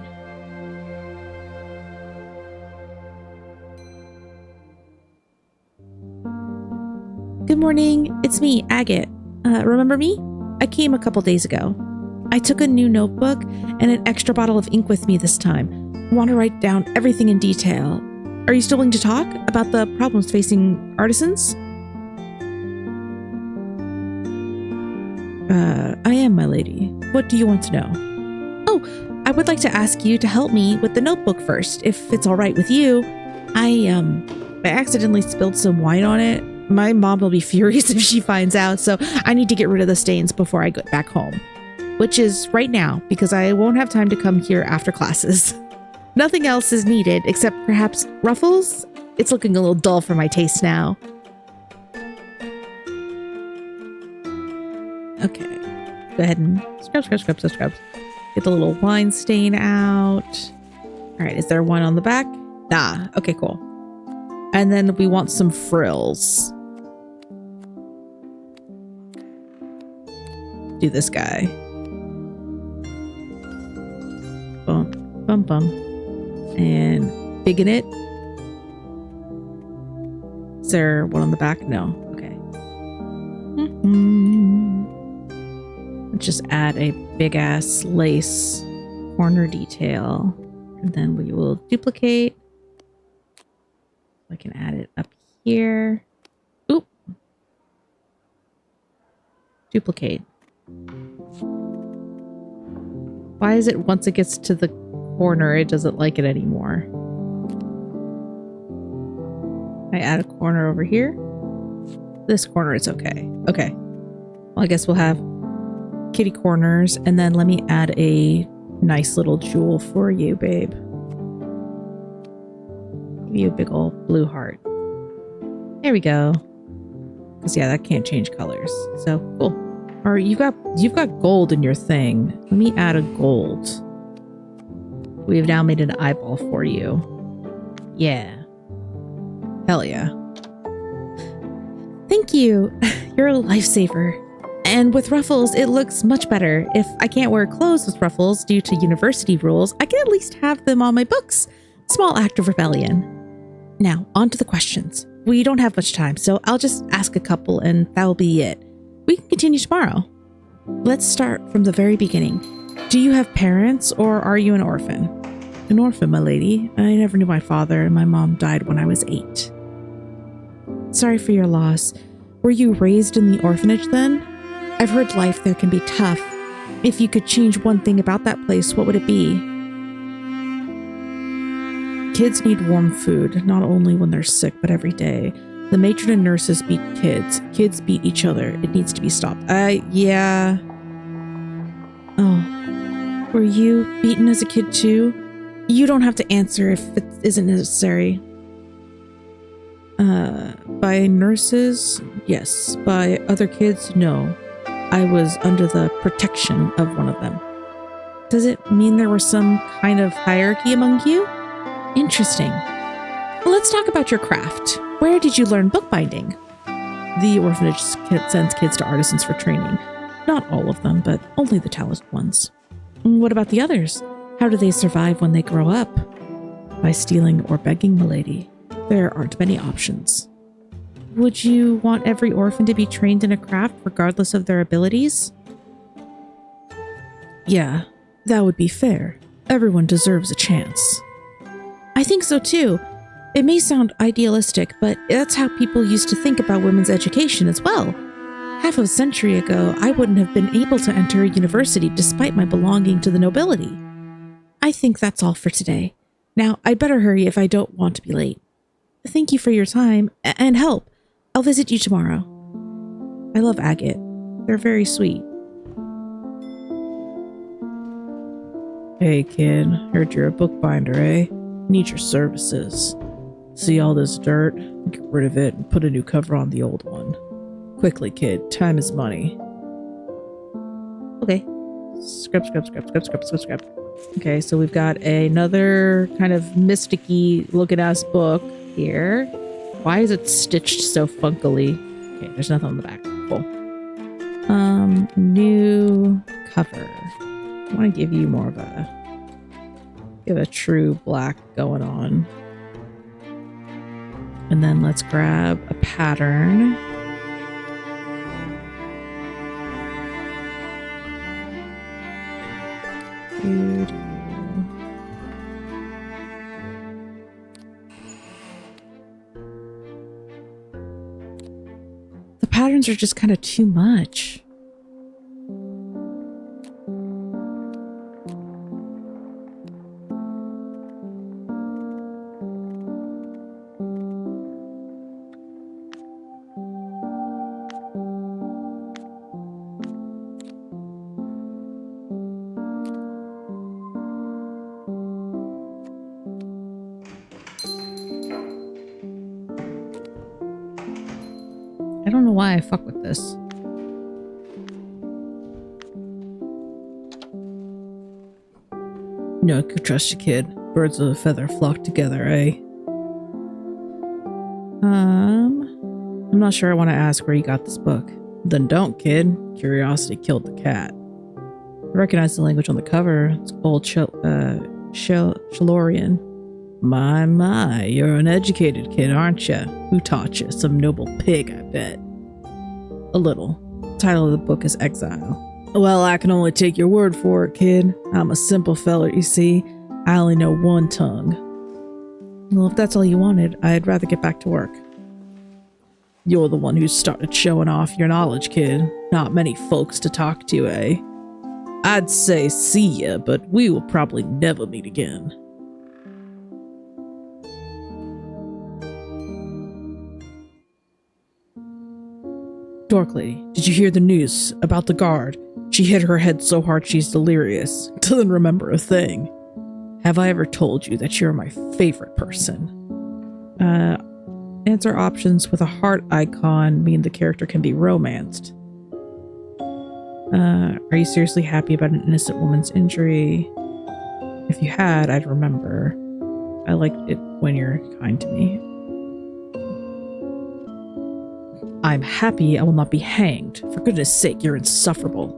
S2: Good morning, it's me, Agate. Remember me? I came a couple days ago. I took a new notebook and an extra bottle of ink with me this time. I want to write down everything in detail. Are you still willing to talk about the problems facing artisans?
S1: I am, my lady. What do you want to know?
S2: Oh, I would like to ask you to help me with the notebook first, if it's all right with you. I accidentally spilled some wine on it. My mom will be furious if she finds out, so I need to get rid of the stains before I get back home. Which is right now, because I won't have time to come here after classes. Nothing else is needed, except perhaps ruffles? It's looking a little dull for my taste now. Okay. Go ahead and scrub. Get the little wine stain out. All right, is there one on the back? Nah, okay, cool. And then we want some frills. Do this guy. Bum. And big in it. Is there one on the back? No. Okay. Let's just add a big ass lace corner detail. And then we will duplicate. I can add it up here. Oop. Duplicate. Why is it once it gets to the corner, it doesn't like it anymore? I add a corner over here. This corner is okay. Okay. Well, I guess we'll have kitty corners, and then let me add a nice little jewel for you, babe. Give you a big old blue heart. There we go. Because yeah, that can't change colors. So cool. Or you've got gold in your thing. Let me add a gold. We have now made an eyeball for you. Yeah. Hell yeah. Thank you. You're a lifesaver. And with ruffles, it looks much better. If I can't wear clothes with ruffles due to university rules, I can at least have them on my books. Small act of rebellion. Now, on to the questions. We don't have much time, so I'll just ask a couple and that'll be it. We can continue tomorrow. Let's start from the very beginning. Do you have parents or are you an orphan? An orphan, my lady. I never knew my father and my mom died when I was 8. Sorry for your loss. Were you raised in the orphanage then? I've heard life there can be tough. If you could change one thing about that place, what would it be? Kids need warm food, not only when they're sick, but every day. The matron and nurses beat kids. Kids beat each other. It needs to be stopped. Yeah. Oh. Were you beaten as a kid too? You don't have to answer if it isn't necessary. By nurses? Yes. By other kids? No. I was under the protection of one of them. Does it mean there was some kind of hierarchy among you? Interesting. Well, let's talk about your craft. Where did you learn bookbinding? The orphanage sends kids to artisans for training. Not all of them, but only the talented ones. What about the others? How do they survive when they grow up? By stealing or begging, milady. There aren't many options. Would you want every orphan to be trained in a craft regardless of their abilities?
S1: Yeah, that would be fair. Everyone deserves a chance.
S2: I think so too. It may sound idealistic, but that's how people used to think about women's education as well. Half a century ago, I wouldn't have been able to enter a university despite my belonging to the nobility. I think that's all for today. Now, I'd better hurry if I don't want to be late. Thank you for your time and help. I'll visit you tomorrow. I love Agate. They're very sweet.
S1: Hey kid, heard you're a bookbinder, eh? Need your services. See all this dirt? Get rid of it and put a new cover on the old one. Quickly, kid. Time is money.
S2: Okay.
S1: Scrub. Okay, so we've got another kind of mysticky looking ass book here. Why is it stitched so funkily? Okay, there's nothing on the back. Cool. New cover. I want to give you more of a true black going on. And then let's grab a pattern. The patterns are just kind of too much. I don't know why I fuck with this. No, I could trust you, kid. Birds of a feather flock together, eh? I'm not sure I want to ask where you got this book. Then don't, kid. Curiosity killed the cat. I recognize the language on the cover. It's old Shalorian. My, you're an educated kid, aren't you? Who taught you? Some noble pig, I bet. A little. The title of the book is Exile. Well, I can only take your word for it, kid. I'm a simple feller, you see. I only know one tongue. Well, if that's all you wanted, I'd rather get back to work. You're the one who started showing off your knowledge, kid. Not many folks to talk to, eh? I'd say see ya, but we will probably never meet again. AyeDorkLady, did you hear the news about the guard? She hit her head so hard she's delirious. Doesn't remember a thing. Have I ever told you that you're my favorite person? Answer options with a heart icon mean the character can be romanced. Are you seriously happy about an innocent woman's injury? If you had, I'd remember. I like it when you're kind to me. I'm happy I will not be hanged. For goodness sake, you're insufferable.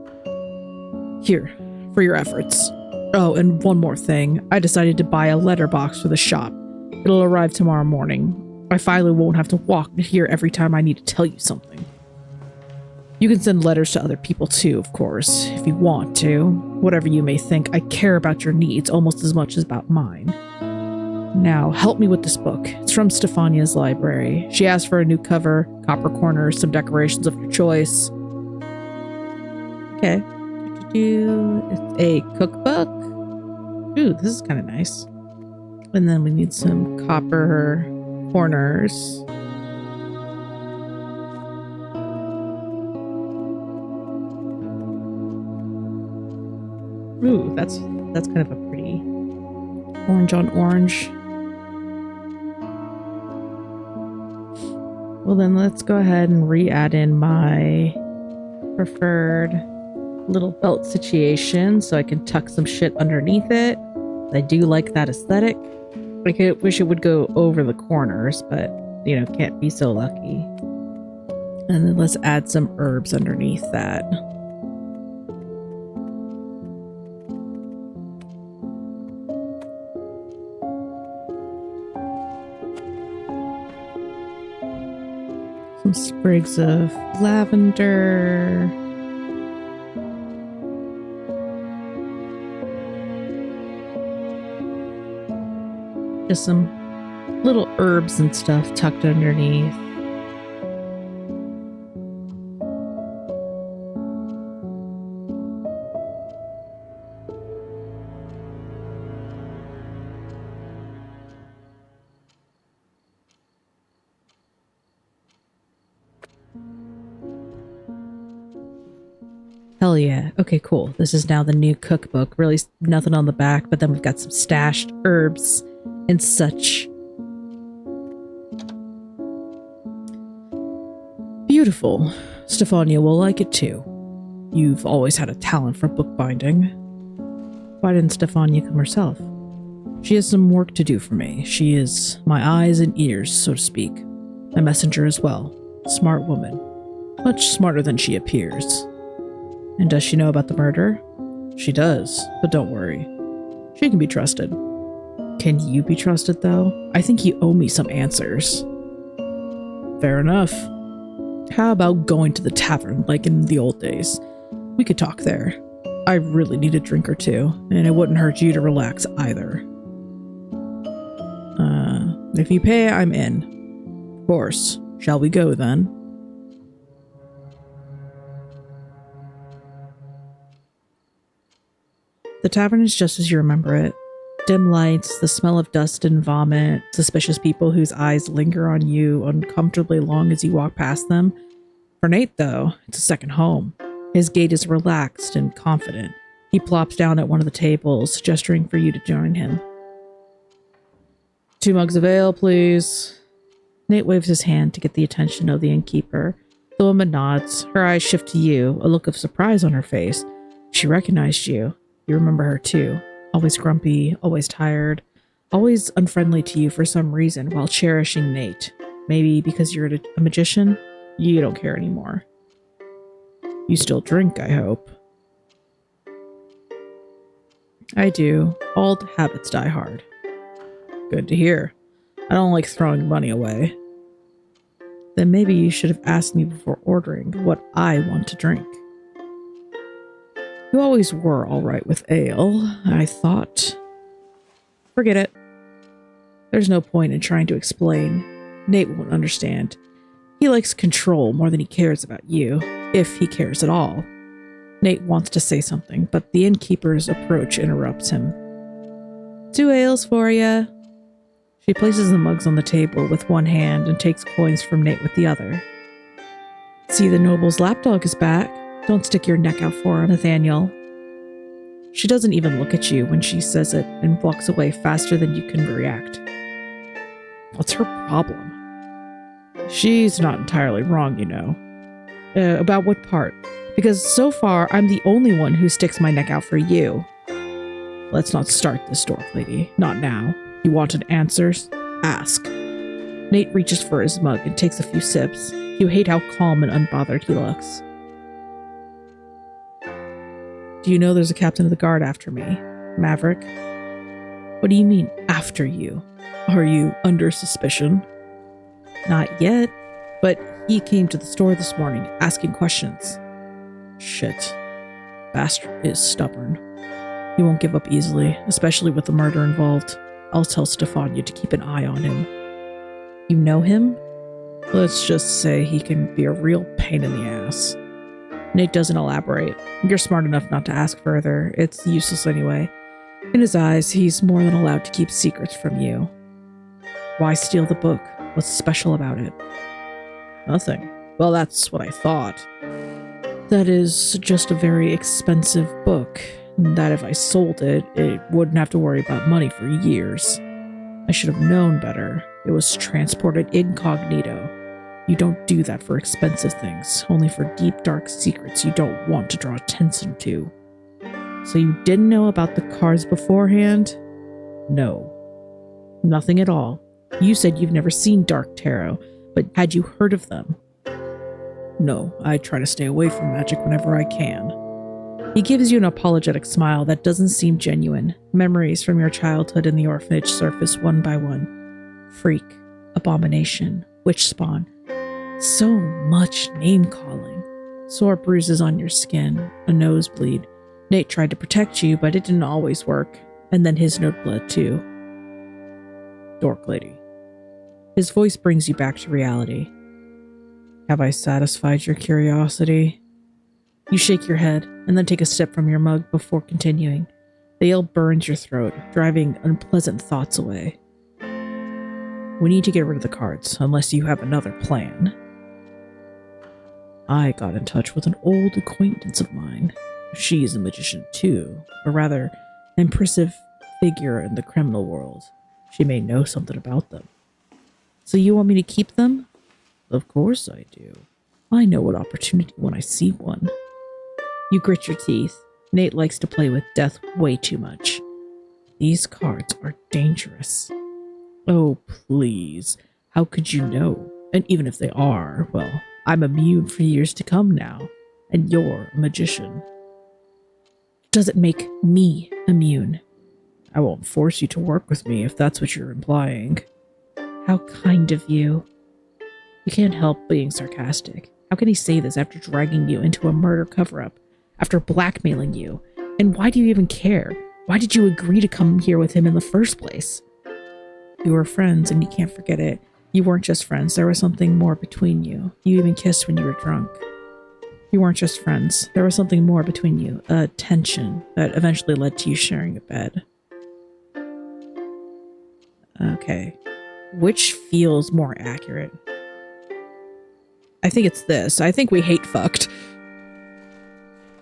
S1: Here, for your efforts. Oh, and one more thing. I decided to buy a letterbox for the shop. It'll arrive tomorrow morning. I finally won't have to walk here every time I need to tell you something. You can send letters to other people too, of course, if you want to. Whatever you may think, I care about your needs almost as much as about mine. Now, help me with this book. It's from Stephania's library. She asked for a new cover, copper corners, some decorations of your choice. Okay. It's a cookbook. Ooh, this is kind of nice. And then we need some copper corners. Ooh, that's kind of a pretty orange on orange. Well, then let's go ahead and re-add in my preferred little belt situation so I can tuck some shit underneath it. I do like that aesthetic. I wish it would go over the corners, but, you know, can't be so lucky. And then let's add some herbs underneath that. Sprigs of lavender. Just some little herbs and stuff tucked underneath. Hell yeah. Okay, cool. This is now the new cookbook. Really nothing on the back, but then we've got some stashed herbs and such. Beautiful. Stephania will like it too. You've always had a talent for bookbinding. Why didn't Stephania come herself? She has some work to do for me. She is my eyes and ears, so to speak. A messenger as well. Smart woman. Much smarter than she appears. And does she know about the murder? She does, but don't worry. She can be trusted. Can you be trusted, though? I think you owe me some answers. Fair enough. How about going to the tavern, like in the old days? We could talk there. I really need a drink or two, and it wouldn't hurt you to relax either. If you pay, I'm in. Of course. Shall we go, then? The tavern is just as you remember it. Dim lights, the smell of dust and vomit, suspicious people whose eyes linger on you uncomfortably long as you walk past them. For Nate, though, it's a second home. His gait is relaxed and confident. He plops down at one of the tables, gesturing for you to join him. 2 mugs of ale, please. Nate waves his hand to get the attention of the innkeeper. The woman nods. Her eyes shift to you, a look of surprise on her face. She recognized you. You remember her too. Always grumpy, always tired, always unfriendly to you for some reason while cherishing Nate. Maybe because you're a magician? You don't care anymore. You still drink, I hope. I do. Old habits die hard. Good to hear. I don't like throwing money away. Then maybe you should have asked me before ordering what I want to drink. You always were all right with ale, I thought. Forget it. There's no point in trying to explain. Nate won't understand. He likes control more than he cares about you, if he cares at all. Nate wants to say something, but the innkeeper's approach interrupts him. 2 ales for ya. She places the mugs on the table with one hand and takes coins from Nate with the other. See, the noble's lapdog is back. Don't stick your neck out for him, Nathaniel. She doesn't even look at you when she says it and walks away faster than you can react. What's her problem? She's not entirely wrong, you know. About what part? Because so far, I'm the only one who sticks my neck out for you. Let's not start this, AyeDorkLady. Not now. You wanted answers? Ask. Nate reaches for his mug and takes a few sips. You hate how calm and unbothered he looks. Do you know there's a captain of the guard after me? Maverick? What do you mean, after you? Are you under suspicion? Not yet, but he came to the store this morning asking questions. Shit. Bastard is stubborn. He won't give up easily, especially with the murder involved. I'll tell Stephania to keep an eye on him. You know him? Let's just say he can be a real pain in the ass. Nate doesn't elaborate. You're smart enough not to ask further. It's useless anyway. In his eyes, he's more than allowed to keep secrets from you. Why steal the book? What's special about it? Nothing. Well, that's what I thought. That is just a very expensive book. That if I sold it, it wouldn't have to worry about money for years. I should have known better. It was transported incognito. You don't do that for expensive things, only for deep, dark secrets you don't want to draw attention to. So you didn't know about the cards beforehand? No. Nothing at all. You said you've never seen dark tarot, but had you heard of them? No, I try to stay away from magic whenever I can. He gives you an apologetic smile that doesn't seem genuine. Memories from your childhood in the orphanage surface one by one. Freak, abomination, witch spawn. So much name-calling. Sore bruises on your skin, a nosebleed. Nate tried to protect you, but it didn't always work. And then his note bled too. AyeDorkLady. His voice brings you back to reality. Have I satisfied your curiosity? You shake your head, and then take a sip from your mug before continuing. The ale burns your throat, driving unpleasant thoughts away. We need to get rid of the cards, unless you have another plan. I got in touch with an old acquaintance of mine. She's a magician too, or rather, an impressive figure in the criminal world. She may know something about them. So you want me to keep them? Of course I do. I know an opportunity when I see one. You grit your teeth. Nate likes to play with death way too much. These cards are dangerous. Oh, please. How could you know? And even if they are, well, I'm immune for years to come now. And you're a magician. Does it make me immune? I won't force you to work with me if that's what you're implying. How kind of you. You can't help being sarcastic. How can he say this after dragging you into a murder cover-up? After blackmailing you? And why do you even care? Why did you agree to come here with him in the first place? You were friends and you can't forget it. You weren't just friends. There was something more between you. You even kissed when you were drunk. You weren't just friends. There was something more between you. A tension that eventually led to you sharing a bed. Okay. Which feels more accurate? I think it's this. I think we hate fucked.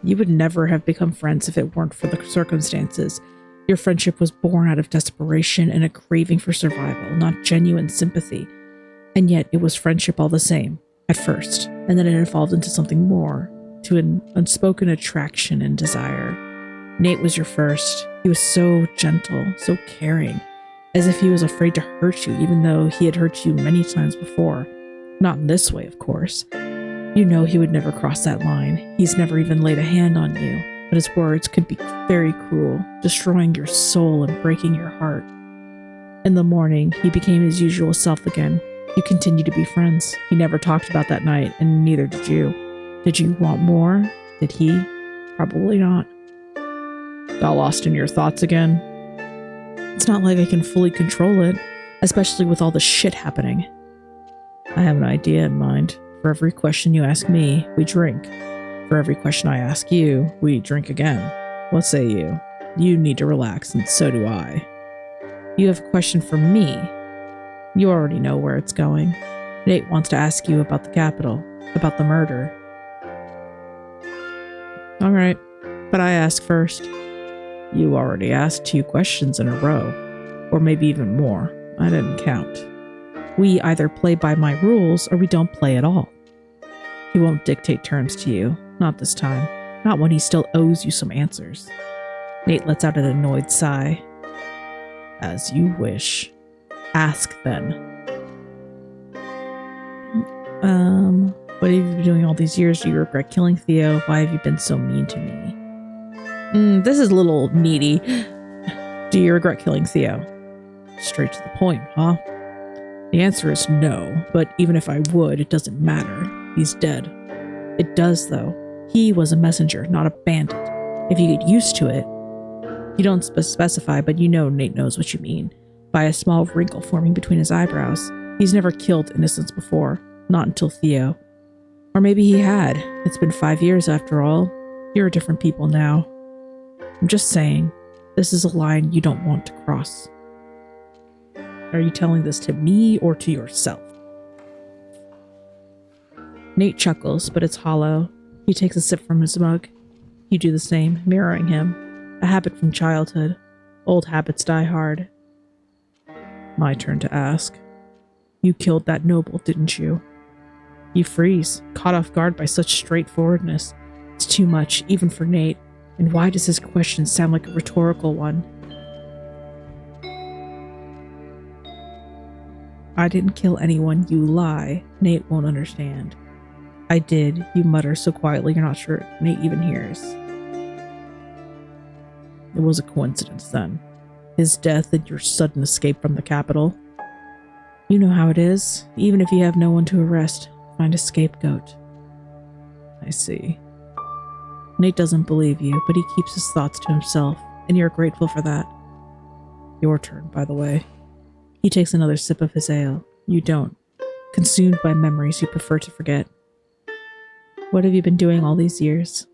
S1: You would never have become friends if it weren't for the circumstances. Your friendship was born out of desperation and a craving for survival, not genuine sympathy. And yet it was friendship all the same, at first, and then it evolved into something more, to an unspoken attraction and desire. Nate was your first. He was so gentle, so caring, as if he was afraid to hurt you, even though he had hurt you many times before. Not in this way, of course. You know he would never cross that line. He's never even laid a hand on you, but his words could be very cruel, destroying your soul and breaking your heart. In the morning, he became his usual self again. You continued to be friends. He never talked about that night, and neither did you. Did you want more? Did he? Probably not. Got lost in your thoughts again? It's not like I can fully control it, especially with all the shit happening. I have an idea in mind. For every question you ask me, we drink. For every question I ask you, we drink again. What say you? You need to relax, and so do I. You have a question for me. You already know where it's going. Nate wants to ask you about the Capitol, about the murder. All right, but I ask first. You already asked 2 questions in a row, or maybe even more. I didn't count. We either play by my rules or we don't play at all. He won't dictate terms to you, not this time, not when he still owes you some answers. Nate lets out an annoyed sigh. As you wish. Ask then. What have you been doing all these years? Do you regret killing Theo? Why have you been so mean to me? This is a little needy. Do you regret killing Theo? Straight to the point, huh? The answer is no, but even if I would, it doesn't matter. He's dead. It does, though. He was a messenger, not a bandit. If you get used to it, you don't specify, but you know Nate knows what you mean. By a small wrinkle forming between his eyebrows. He's never killed innocents before, not until Theo. Or maybe he had. It's been 5 years after all. You're different people now. I'm just saying, this is a line you don't want to cross. Are you telling this to me or to yourself? Nate chuckles, but it's hollow. He takes a sip from his mug. You do the same, mirroring him. A habit from childhood. Old habits die hard. My turn to ask. You killed that noble, didn't you? You freeze, caught off guard by such straightforwardness. It's too much, even for Nate. And why does his question sound like a rhetorical one? I didn't kill anyone, you lie. Nate won't understand. I did, you mutter so quietly you're not sure Nate even hears. It was a coincidence then. His death and your sudden escape from the Capitol. You know how it is, even if you have no one to arrest. find a scapegoat. I see. Nate doesn't believe you, but he keeps his thoughts to himself, and you're grateful for that. Your turn, by the way. He takes another sip of his ale. You don't. Consumed by memories you prefer to forget. What have you been doing all these years?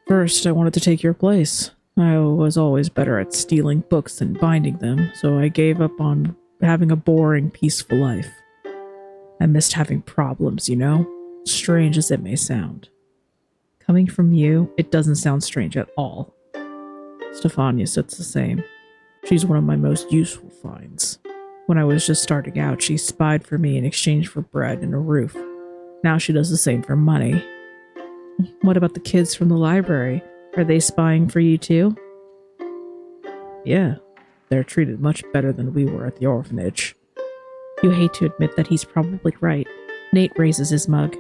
S1: First, I wanted to take your place. I was always better at stealing books than binding them, so I gave up on having a boring, peaceful life. I missed having problems, you know? Strange as it may sound. Coming from you, it doesn't sound strange at all. Stephania says the same. She's one of my most useful finds. When I was just starting out, she spied for me in exchange for bread and a roof. Now she does the same for money. What about the kids from the library? Are they spying for you too? Yeah, they're treated much better than we were at the orphanage. You hate to admit that he's probably right. Nate raises his mug.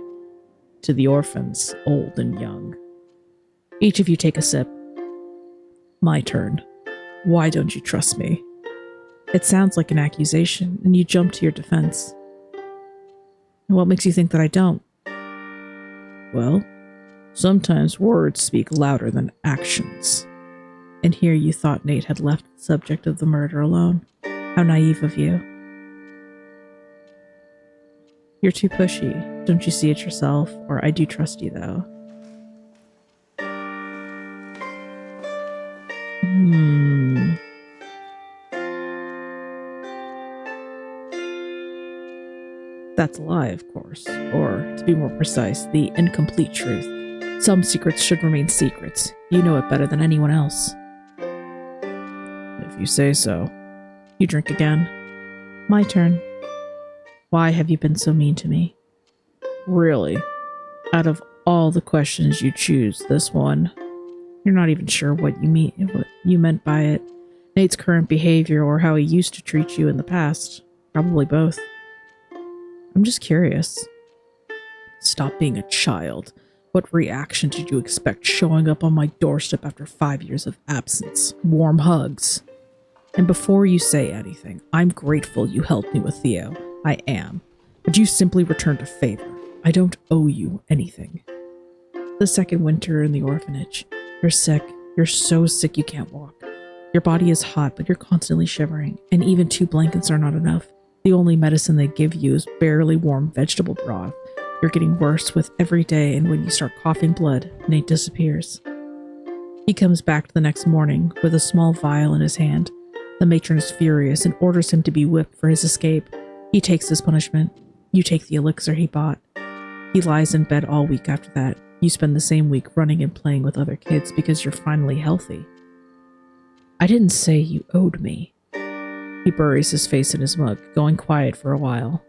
S1: To the orphans, old and young. Each of you take a sip. My turn. Why don't you trust me? It sounds like an accusation, and you jump to your defense. What makes you think that I don't? Well, sometimes words speak louder than actions. And here you thought Nate had left the subject of the murder alone. How naive of you. You're too pushy. Don't you see it yourself? Or I do trust you, though. That's a lie, of course. Or, to be more precise, the incomplete truth. Some secrets should remain secrets. You know it better than anyone else. If you say so. You drink again? My turn. Why have you been so mean to me? Really? Out of all the questions you choose, this one. You're not even sure what you meant by it. Nate's current behavior or how he used to treat you in the past. Probably both. I'm just curious. Stop being a child. What reaction did you expect showing up on my doorstep after 5 years of absence? Warm hugs. And before you say anything, I'm grateful you helped me with Theo. I am. But you simply returned a favor. I don't owe you anything. The second winter in the orphanage. You're sick. You're so sick you can't walk. Your body is hot, but you're constantly shivering. And even 2 blankets are not enough. The only medicine they give you is barely warm vegetable broth. You're getting worse with every day, and when you start coughing blood, Nate disappears. He comes back the next morning with a small vial in his hand. The matron is furious and orders him to be whipped for his escape. He takes his punishment. You take the elixir he bought. He lies in bed all week after that. You spend the same week running and playing with other kids because you're finally healthy. I didn't say you owed me. He buries his face in his mug, going quiet for a while.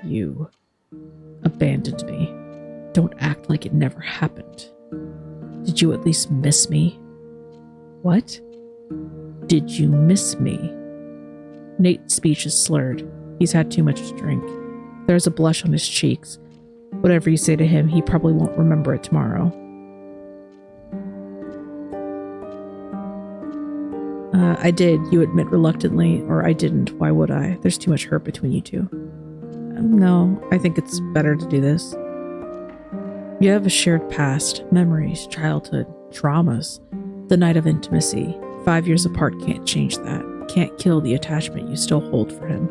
S1: You abandoned me. Don't act like it never happened. Did you at least miss me? What? Did you miss me? Nate's speech is slurred. He's had too much to drink. There's a blush on his cheeks. Whatever you say to him, he probably won't remember it tomorrow. I did, you admit reluctantly, or I didn't. Why would I? There's too much hurt between you two. No, I think it's better to do this. You have a shared past, memories, childhood, traumas. The night of intimacy. 5 years apart can't change that. Can't kill the attachment you still hold for him.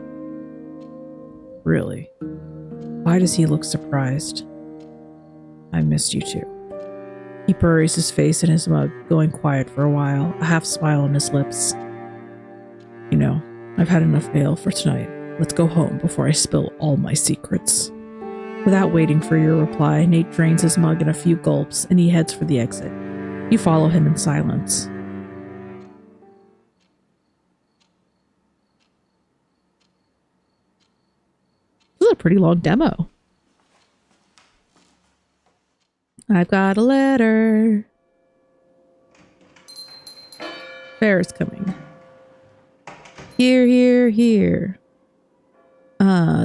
S1: Really? Why does he look surprised? I missed you too. He buries his face in his mug, going quiet for a while, a half smile on his lips. You know, I've had enough ale for tonight. Let's go home before I spill all my secrets. Without waiting for your reply, Nate drains his mug in a few gulps and he heads for the exit. You follow him in silence. This is a pretty long demo. I've got a letter. Fair is coming. Here, here, here.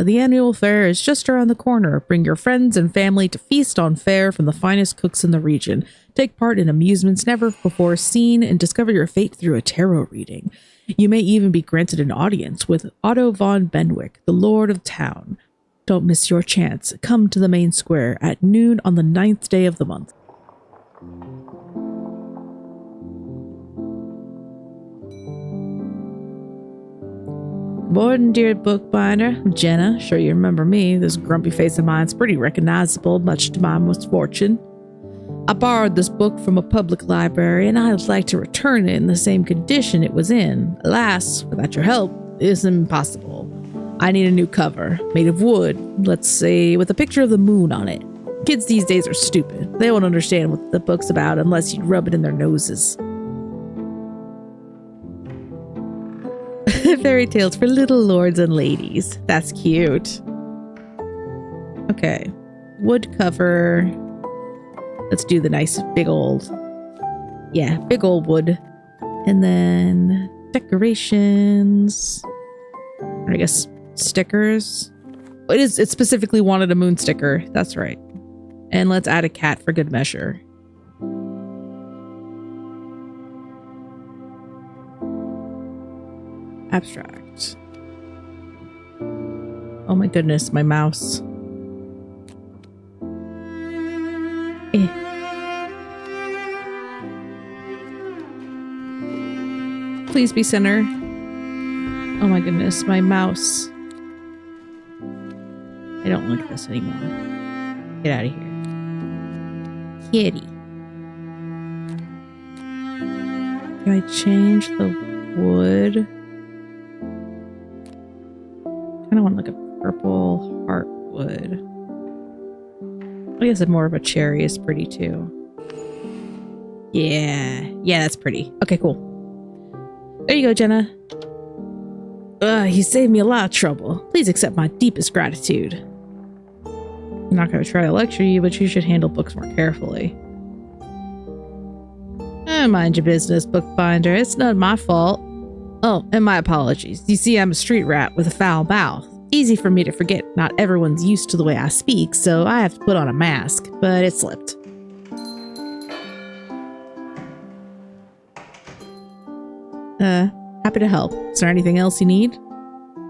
S1: The annual fair is just around the corner. Bring your friends and family to feast on fare from the finest cooks in the region. Take part in amusements never before seen and discover your fate through a tarot reading. You may even be granted an audience with Otto von Benwick, the Lord of Town. Don't miss your chance. Come to the main square at noon on the 9th day of the month. Morning, dear bookbinder. I'm Jenna. Sure you remember me. This grumpy face of mine's pretty recognizable, much to my misfortune. I borrowed this book from a public library, and I'd like to return it in the same condition it was in. Alas, without your help, it's impossible. I need a new cover, made of wood, let's say, with a picture of the moon on it. Kids these days are stupid. They won't understand what the book's about unless you rub it in their noses. Fairy tales for little lords and ladies. That's cute. Okay. Wood cover. Let's do the nice big old. Yeah, big old wood. And then decorations. Or I guess stickers. It specifically wanted a moon sticker. That's right. And let's add a cat for good measure. Abstract. Oh my goodness, my mouse. Please be center. Oh my goodness, my mouse. I don't like this anymore. Get out of here. Kitty. Can I change the wood? I kind of want like a purple heartwood. I guess more of a cherry is pretty too. Yeah, that's pretty. Okay, cool. There you go, Jenna. You saved me a lot of trouble. Please accept my deepest gratitude. I'm not going to try to lecture you, but you should handle books more carefully. Mind your business, bookbinder. It's not my fault. Oh, and my apologies. You see, I'm a street rat with a foul mouth. Easy for me to forget not everyone's used to the way I speak, so I have to put on a mask, but it slipped. Happy to help. Is there anything else you need?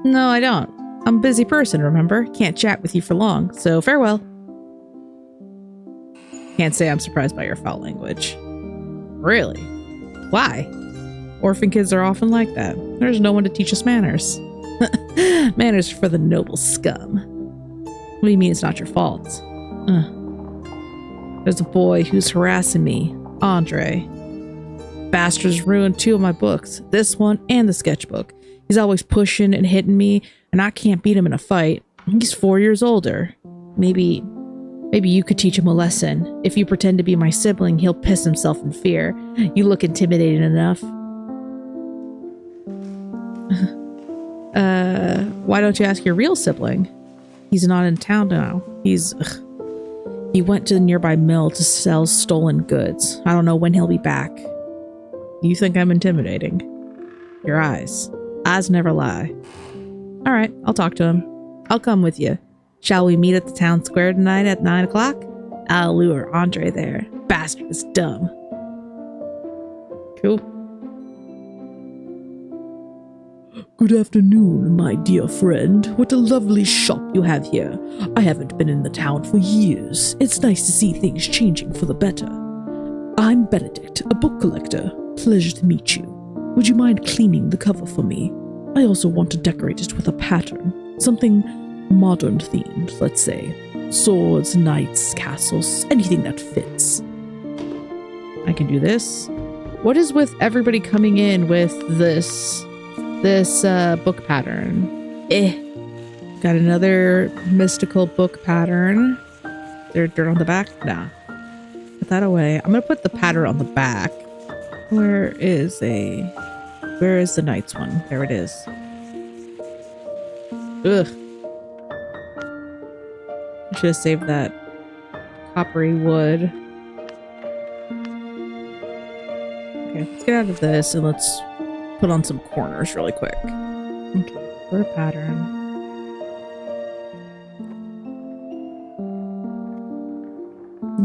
S1: No, I don't. I'm a busy person, remember? Can't chat with you for long, so farewell. Can't say I'm surprised by your foul language. Really? Why? Orphan kids are often like that. There's no one to teach us manners. Manners are for the noble scum. What do you mean it's not your fault? There's a boy who's harassing me, Andre. Bastard's ruined 2 of my books, this one and the sketchbook. He's always pushing and hitting me, and I can't beat him in a fight. He's 4 years older. Maybe you could teach him a lesson. If you pretend to be my sibling, he'll piss himself in fear. You look intimidating enough. Why don't you ask your real sibling? He's not in town now. He went to the nearby mill to sell stolen goods. I don't know when he'll be back. You think I'm intimidating? Your eyes. Eyes never lie. All right, I'll talk to him. I'll come with you. Shall we meet at the town square tonight at 9 o'clock? I'll lure Andre there. Bastard is dumb. Cool. Good afternoon, my dear friend. What a lovely shop you have here. I haven't been in the town for years. It's nice to see things changing for the better. I'm Benedict, a book collector. Pleasure to meet you. Would you mind cleaning the cover for me? I also want to decorate it with a pattern. Something modern themed, let's say. Swords, knights, castles, anything that fits. I can do this. What is with everybody coming in with this book pattern? Got another mystical book pattern. Is there dirt on the back? Nah. Put that away. I'm gonna put the pattern on the back. Where is the knight's one? There it is. Ugh. I should have saved that coppery wood. Okay, let's get out of this and let's put on some corners really quick. Okay, put a pattern.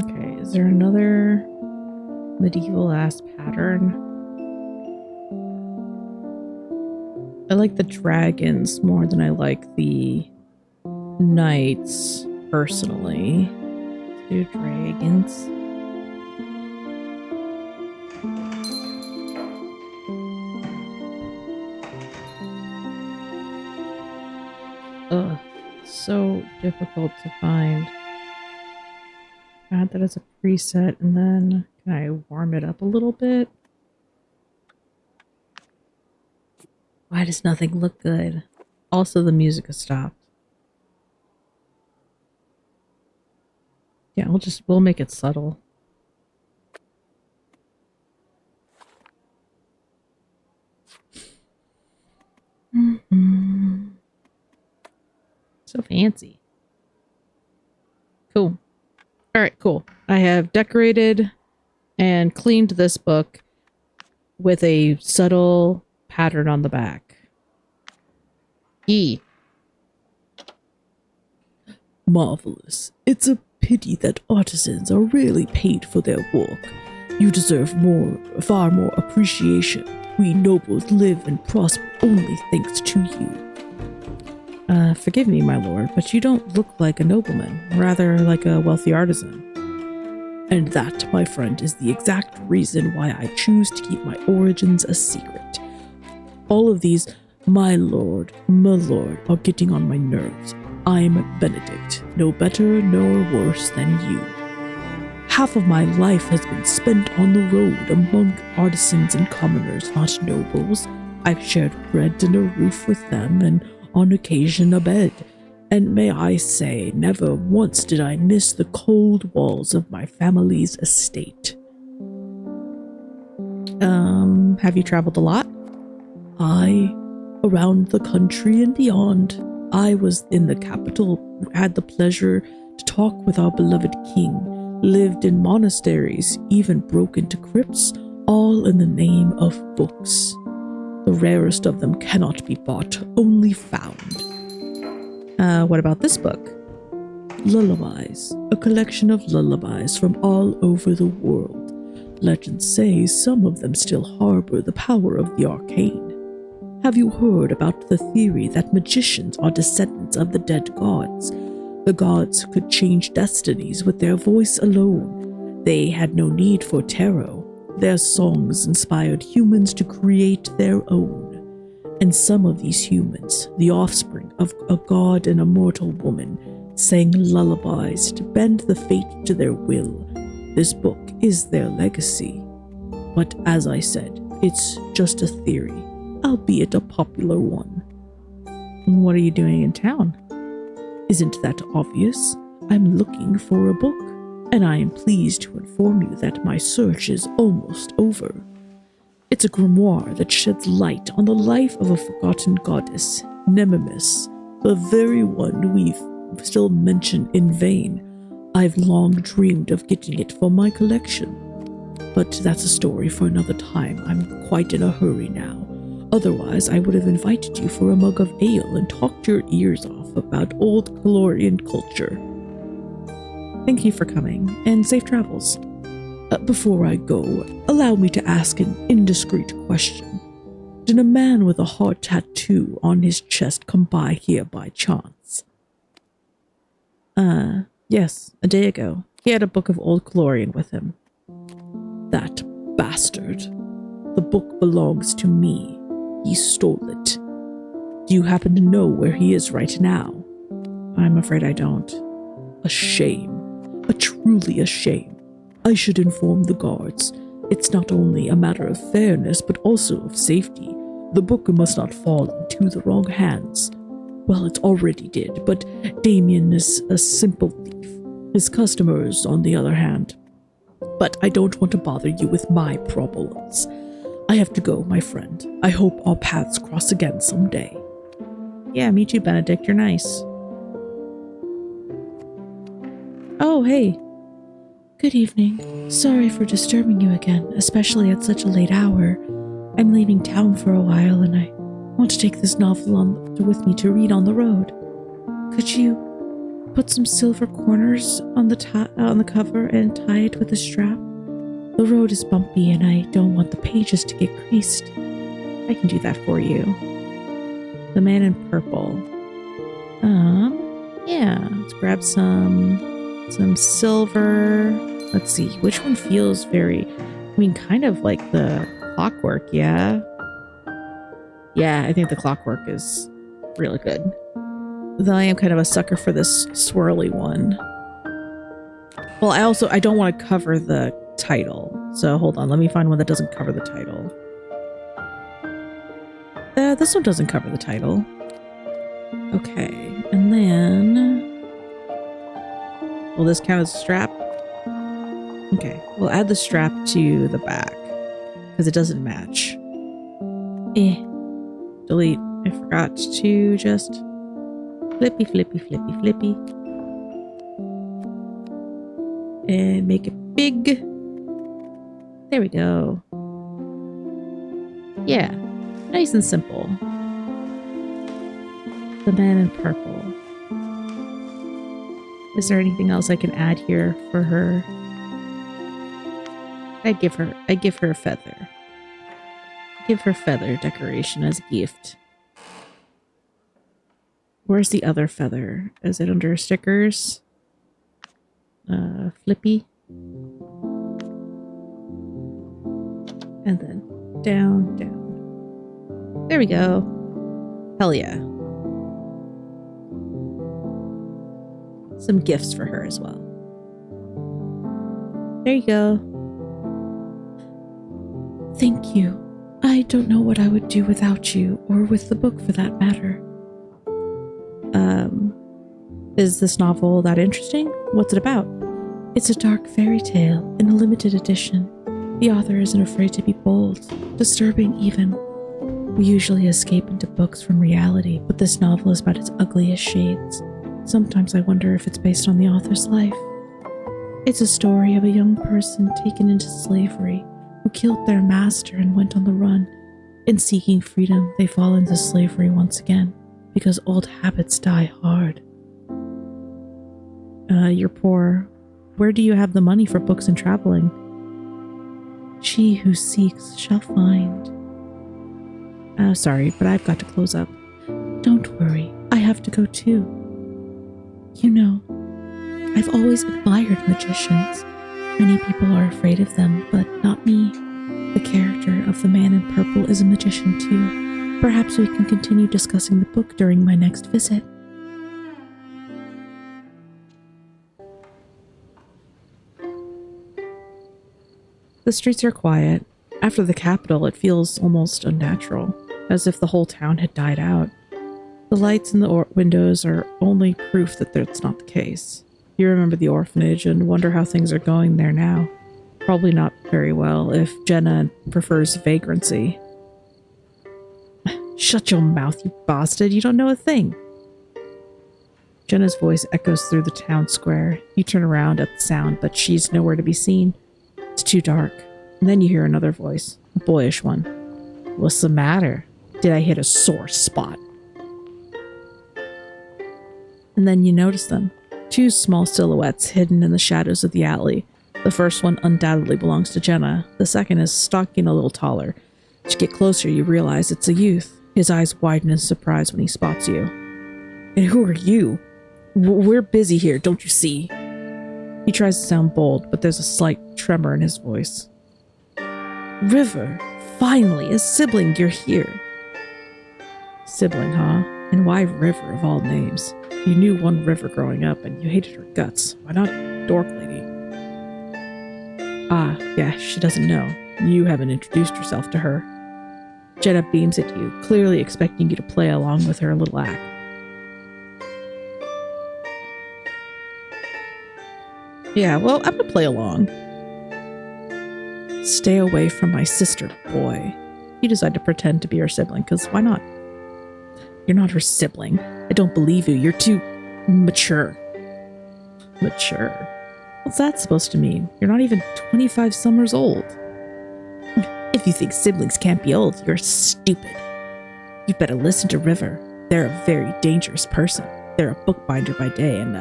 S1: Okay, is there another medieval ass pattern? I like the dragons more than I like the knights, personally. Let's do dragons. Ugh, so difficult to find. Add that as a preset, and then can I warm it up a little bit? Why does nothing look good? Also, the music has stopped. Yeah, we'll make it subtle. So fancy. Cool. All right, cool. I have decorated and cleaned this book with a subtle pattern on the back. E.
S2: Marvelous. It's a pity that artisans are rarely paid for their work. You deserve far more appreciation. We nobles live and prosper only thanks to you.
S1: Forgive me, my lord, but you don't look like a nobleman, rather like a wealthy artisan.
S2: And that, my friend, is the exact reason why I choose to keep my origins a secret. All of these, my lord, are getting on my nerves. I'm Benedict, no better nor worse than you. Half of my life has been spent on the road among artisans and commoners, not nobles. I've shared bread and a roof with them, and on occasion a bed. And may I say, never once did I miss the cold walls of my family's estate.
S1: Have you traveled a lot?
S2: Around the country and beyond. I was in the capital, had the pleasure to talk with our beloved king, lived in monasteries, even broke into crypts, all in the name of books. The rarest of them cannot be bought, only found.
S1: What about this book?
S2: Lullabies, a collection of lullabies from all over the world. Legends say some of them still harbor the power of the arcane. Have you heard about the theory that magicians are descendants of the dead gods? The gods could change destinies with their voice alone. They had no need for tarot. Their songs inspired humans to create their own. And some of these humans, the offspring of a god and a mortal woman, sang lullabies to bend the fate to their will. This book is their legacy. But as I said, it's just a theory, albeit a popular one.
S1: What are you doing in town?
S2: Isn't that obvious? I'm looking for a book, and I am pleased to inform you that my search is almost over. It's a grimoire that sheds light on the life of a forgotten goddess, Nemesis, the very one we've still mentioned in vain. I've long dreamed of getting it for my collection. But that's a story for another time. I'm quite in a hurry now. Otherwise, I would have invited you for a mug of ale and talked your ears off about old Calorian culture.
S1: Thank you for coming, and safe travels.
S2: Before I go, allow me to ask an indiscreet question. Did a man with a heart tattoo on his chest come by here by chance?
S1: Yes, a day ago. He had a book of old Calorian with him.
S2: That bastard. The book belongs to me. He stole it. Do you happen to know where he is right now?
S1: I'm afraid I don't.
S2: A shame. Truly a shame. I should inform the guards. It's not only a matter of fairness, but also of safety. The book must not fall into the wrong hands. Well, it already did, but Damien is a simple thief. His customers, on the other hand. But I don't want to bother you with my problems. I have to go, my friend. I hope our paths cross again someday.
S1: Yeah, me too, Benedict. You're nice. Oh, hey.
S2: Good evening. Sorry for disturbing you again, especially at such a late hour. I'm leaving town for a while, and I want to take this novel with me to read on the road. Could you put some silver corners on the cover and tie it with a strap? The road is bumpy, and I don't want the pages to get creased.
S1: I can do that for you. The man in purple. Yeah, let's grab some silver. Let's see, which one feels very, I mean, kind of like the clockwork, yeah? Yeah, I think the clockwork is really good. Though I am kind of a sucker for this swirly one. Well, I don't want to cover the title. So hold on, let me find one that doesn't cover the title. This one doesn't cover the title. Okay, and then... will this count as a strap? Okay, we'll add the strap to the back because it doesn't match. Delete. I forgot to just flippy, flippy, flippy, flippy. And make it big. There we go. Yeah, nice and simple. The man in purple. Is there anything else I can add here for her? I give her a feather. Give her feather decoration as a gift. Where's the other feather? Is it under stickers? Flippy. And then down, down. There we go. Hell yeah. Some gifts for her as well. There you go.
S2: Thank you. I don't know what I would do without you, or with the book for that matter.
S1: Is this novel that interesting? What's it about?
S2: It's a dark fairy tale in a limited edition. The author isn't afraid to be bold, disturbing even. We usually escape into books from reality, but this novel is about its ugliest shades. Sometimes I wonder if it's based on the author's life. It's a story of a young person taken into slavery, who killed their master and went on the run. In seeking freedom, they fall into slavery once again, because old habits die hard. You're poor. Where do you have the money for books and traveling? She who seeks shall find.
S1: Sorry, but I've got to close up.
S2: Don't worry, I have to go too. You know, I've always admired magicians. Many people are afraid of them, but not me. The character of the man in purple is a magician too. Perhaps we can continue discussing the book during my next visit.
S1: The streets are quiet. After the capital, it feels almost unnatural, as if the whole town had died out. The lights in the windows are only proof that that's not the case. You remember the orphanage and wonder how things are going there now. Probably not very well if Jenna prefers vagrancy. Shut your mouth, you bastard. You don't know a thing. Jenna's voice echoes through the town square. You turn around at the sound, but she's nowhere to be seen. It's too dark. And then you hear another voice, a boyish one. What's the matter? Did I hit a sore spot? And then you notice them. Two small silhouettes hidden in the shadows of the alley. The first one undoubtedly belongs to Jenna. The second is stalking a little taller. As you get closer, you realize it's a youth. His eyes widen in surprise when he spots you. And who are you? We're busy here, don't you see? He tries to sound bold, but there's a slight tremor in his voice. River, finally, a sibling, you're here. Sibling, huh? And why River of all names? You knew one River growing up and you hated her guts. Why not AyeDorkLady? Ah, yeah, she doesn't know. You haven't introduced yourself to her. Jenna beams at you, clearly expecting you to play along with her little act. Yeah, well, I'm gonna play along. Stay away from my sister, boy. You decide to pretend to be her sibling, because why not? You're not her sibling. I don't believe you. You're too mature. Mature? What's that supposed to mean? You're not even 25 summers old. If you think siblings can't be old, you're stupid. You'd better listen to River. They're a very dangerous person. They're a bookbinder by day, and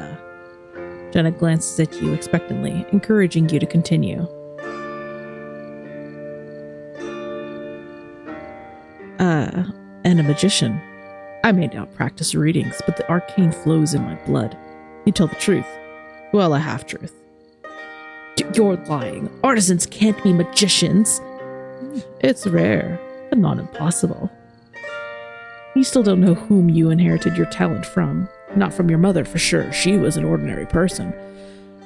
S1: Jenna glances at you expectantly, encouraging you to continue. And a magician. I may not practice readings, but the arcane flows in my blood. You tell the truth. Well, a half-truth. You're lying. Artisans can't be magicians. It's rare, but not impossible. You still don't know whom you inherited your talent from. Not from your mother, for sure. She was an ordinary person.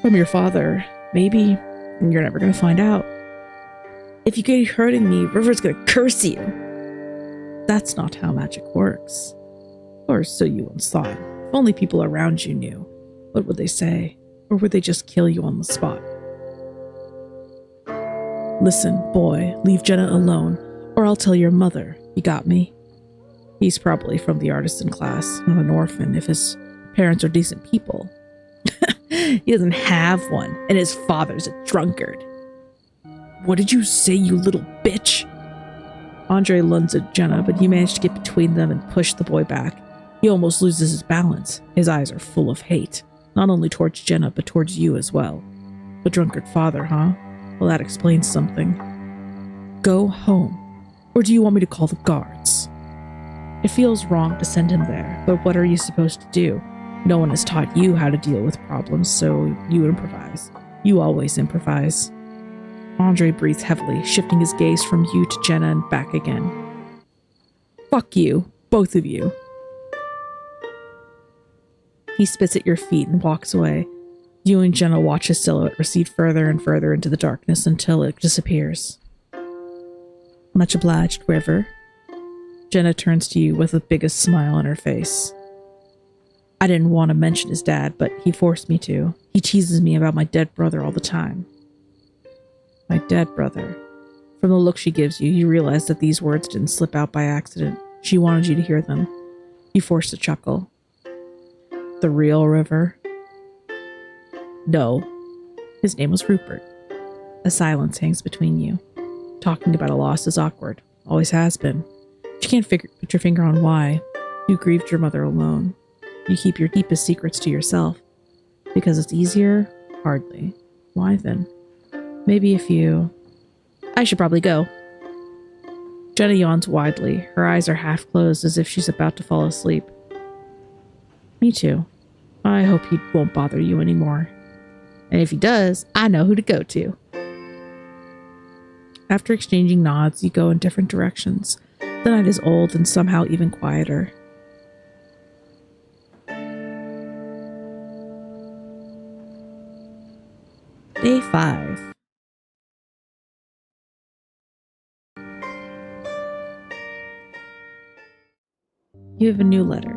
S1: From your father, maybe. You're never going to find out. If you keep hurting me, River's going to curse you. That's not how magic works. Or so you once thought. If only people around you knew. What would they say? Or would they just kill you on the spot? Listen, boy, leave Jenna alone, or I'll tell your mother. You got me? He's probably from the artisan class, not an orphan if his parents are decent people. He doesn't have one, and his father's a drunkard. What did you say, you little bitch? Andre lunges at Jenna, but you manage to get between them and push the boy back. He almost loses his balance. His eyes are full of hate, not only towards Jenna, but towards you as well. A drunkard father, huh? Well, that explains something. Go home. Or do you want me to call the guards? It feels wrong to send him there, but what are you supposed to do? No one has taught you how to deal with problems, so you improvise. You always improvise. Andre breathes heavily, shifting his gaze from you to Jenna and back again. Fuck you, both of you. He spits at your feet and walks away. You and Jenna watch his silhouette recede further and further into the darkness until it disappears. Much obliged, River. Jenna turns to you with the biggest smile on her face. I didn't want to mention his dad, but he forced me to. He teases me about my dead brother all the time. My dead brother. From the look she gives you, you realize that these words didn't slip out by accident. She wanted you to hear them. You forced a chuckle. The real River? No. His name was Rupert. A silence hangs between you. Talking about a loss is awkward. Always has been. But you can't put your finger on why. You grieved your mother alone. You keep your deepest secrets to yourself. Because it's easier? Hardly. Why then? Maybe if you... I should probably go. Jenna yawns widely. Her eyes are half closed as if she's about to fall asleep. Me too. I hope he won't bother you anymore. And if he does, I know who to go to. After exchanging nods, you go in different directions. The night is old and somehow even quieter. Day 5. You have a new letter.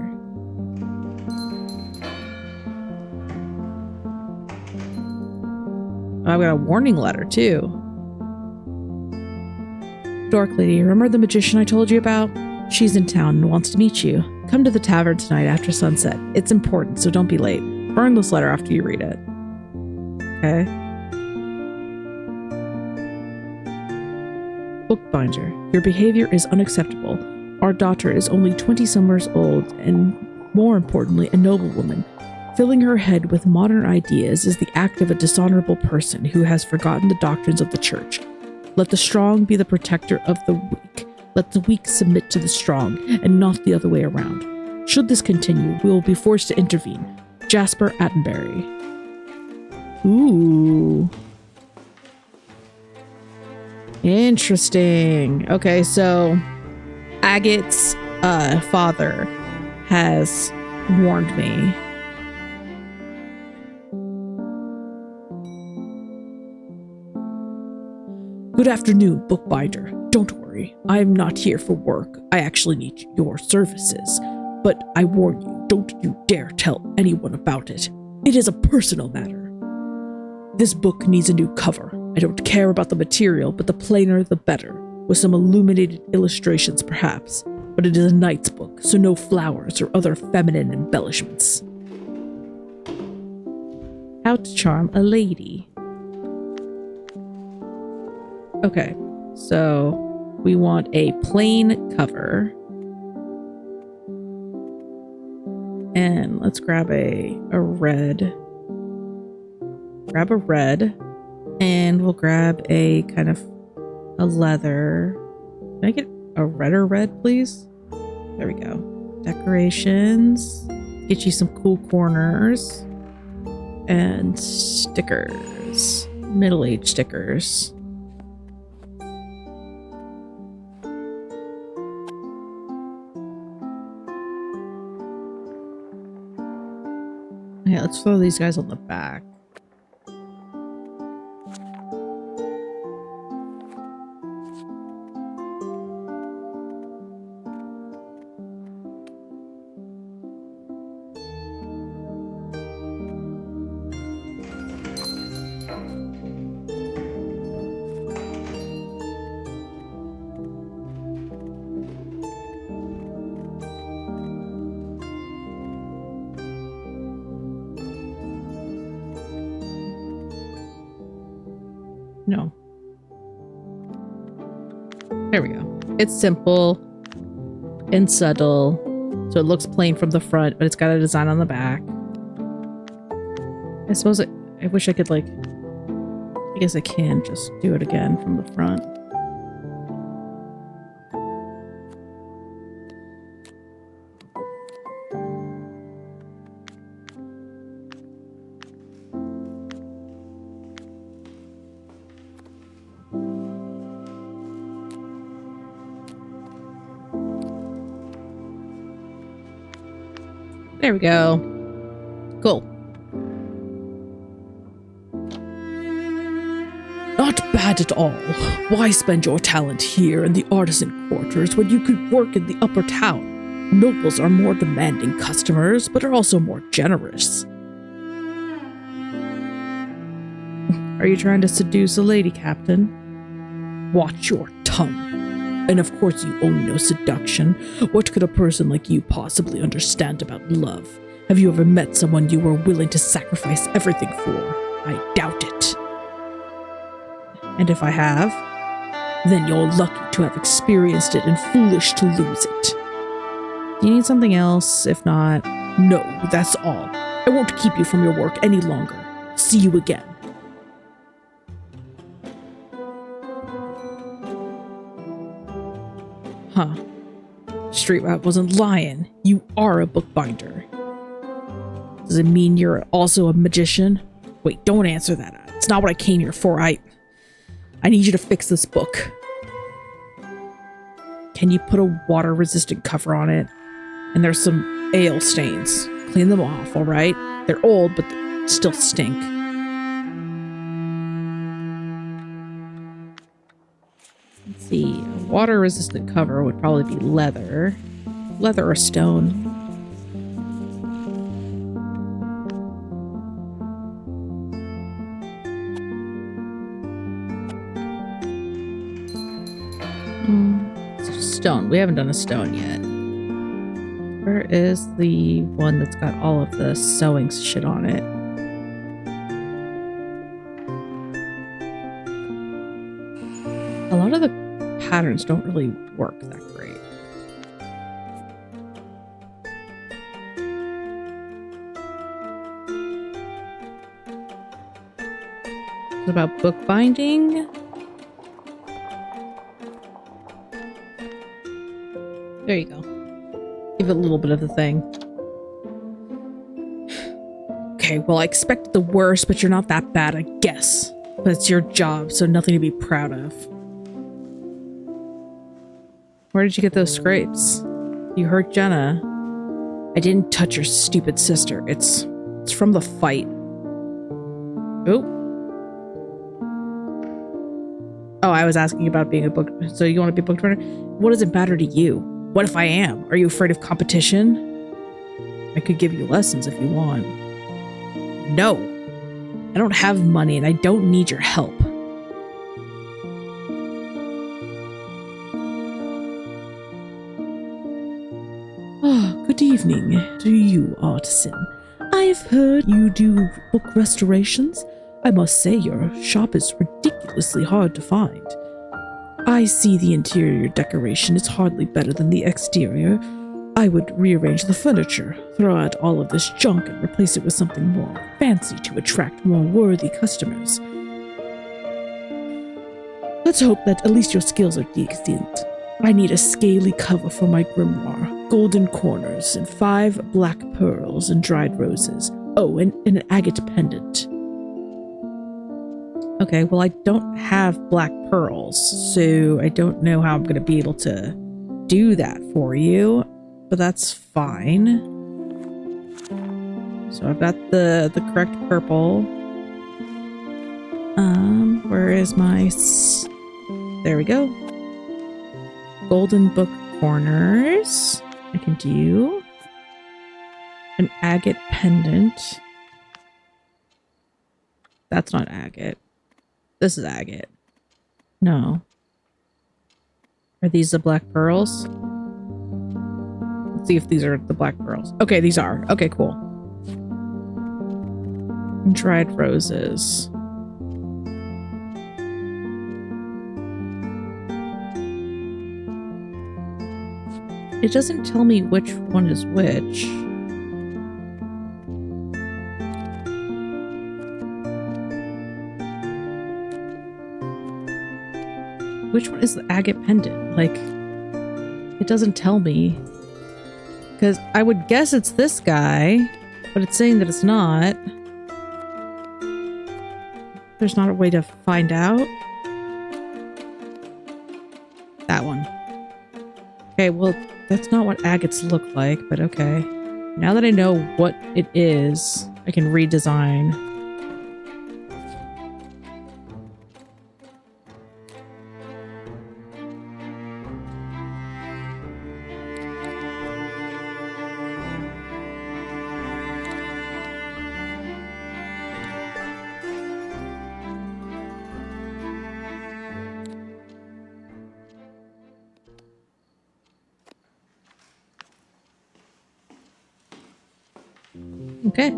S1: I've got a warning letter, too. AyeDorkLady, remember the magician I told you about? She's in town and wants to meet you. Come to the tavern tonight after sunset. It's important, so don't be late. Burn this letter after you read it. Okay. Bookbinder, your behavior is unacceptable. Our daughter is only 20 summers old and, more importantly, a noblewoman. Filling her head with modern ideas is the act of a dishonorable person who has forgotten the doctrines of the church. Let the strong be the protector of the weak. Let the weak submit to the strong, and not the other way around. Should this continue, we will be forced to intervene. Jasper Attenbury. Ooh. Interesting. Okay, so Agate's father has warned me. Good afternoon, Bookbinder. Don't worry, I am not here for work. I actually need your services. But I warn you, don't you dare tell anyone about it. It is a personal matter. This book needs a new cover. I don't care about the material, but the plainer the better, with some illuminated illustrations perhaps. But it is a knight's book, so no flowers or other feminine embellishments. How to charm a lady. Okay, so we want a plain cover. And let's grab a red. Grab a red. And we'll grab a kind of a leather. Can I get a redder red, please? There we go. decorations. Get you some cool corners. And stickers. Middle-aged stickers. Yeah, let's throw these guys on the back. No. There we go. It's simple and subtle. So it looks plain from the front, but it's got a design on the back. I suppose I wish I could I guess I can just do it again from the front. There we go. Cool. Not bad at all. Why spend your talent here in the artisan quarters when you could work in the upper town? Nobles are more demanding customers, but are also more generous. Are you trying to seduce a lady, Captain? Watch your tongue. And of course you own no seduction. What could a person like you possibly understand about love? Have you ever met someone you were willing to sacrifice everything for? I doubt it. And if I have, then you're lucky to have experienced it and foolish to lose it. Do you need something else? If not, no, that's all. I won't keep you from your work any longer. See you again. Huh. Street Rat wasn't lying. You are a bookbinder. Does it mean you're also a magician? Wait, don't answer that. It's not what I came here for. I need you to fix this book. Can you put a water-resistant cover on it? And there's some ale stains. Clean them off, alright? They're old, but they still stink. Let's see. A water-resistant cover would probably be leather. Leather or stone. Stone. We haven't done a stone yet. Where is the one that's got all of the sewing shit on it? A lot of the patterns don't really work that great. What about bookbinding? There you go. Give it a little bit of the thing. Okay, well, I expected the worst, but you're not that bad, I guess. But it's your job, so nothing to be proud of. Where did you get those scrapes? You hurt Jenna. I didn't touch your stupid sister. It's from the fight. Oh. Oh, I was asking about being a book. So you want to be a book turner? What does it matter to you? What if I am? Are you afraid of competition? I could give you lessons if you want. No. I don't have money and I don't need your help. Good evening to you, artisan. I've heard you do book restorations. I must say your shop is ridiculously hard to find. I see the interior decoration is hardly better than the exterior. I would rearrange the furniture, throw out all of this junk and replace it with something more fancy to attract more worthy customers. Let's hope that at least your skills are decent. I need a scaly cover for my grimoire. golden corners and 5 black pearls and dried roses. Oh, and an agate pendant. Okay, well, I don't have black pearls, so I don't know how I'm going to be able to do that for you, but that's fine. So I've got the correct purple. Where is my... There we go. Golden book corners. I can do an agate pendant. That's not agate. This is agate. No. Are these the black pearls? Let's see if these are the black pearls. Okay, these are. Okay, cool. Dried roses. It doesn't tell me which one is which. Which one is the agate pendant? Like, it doesn't tell me. Because I would guess it's this guy, but it's saying that it's not. There's not a way to find out. That one. Okay, well, that's not what agates look like, but okay. Now that I know what it is, I can redesign. Okay.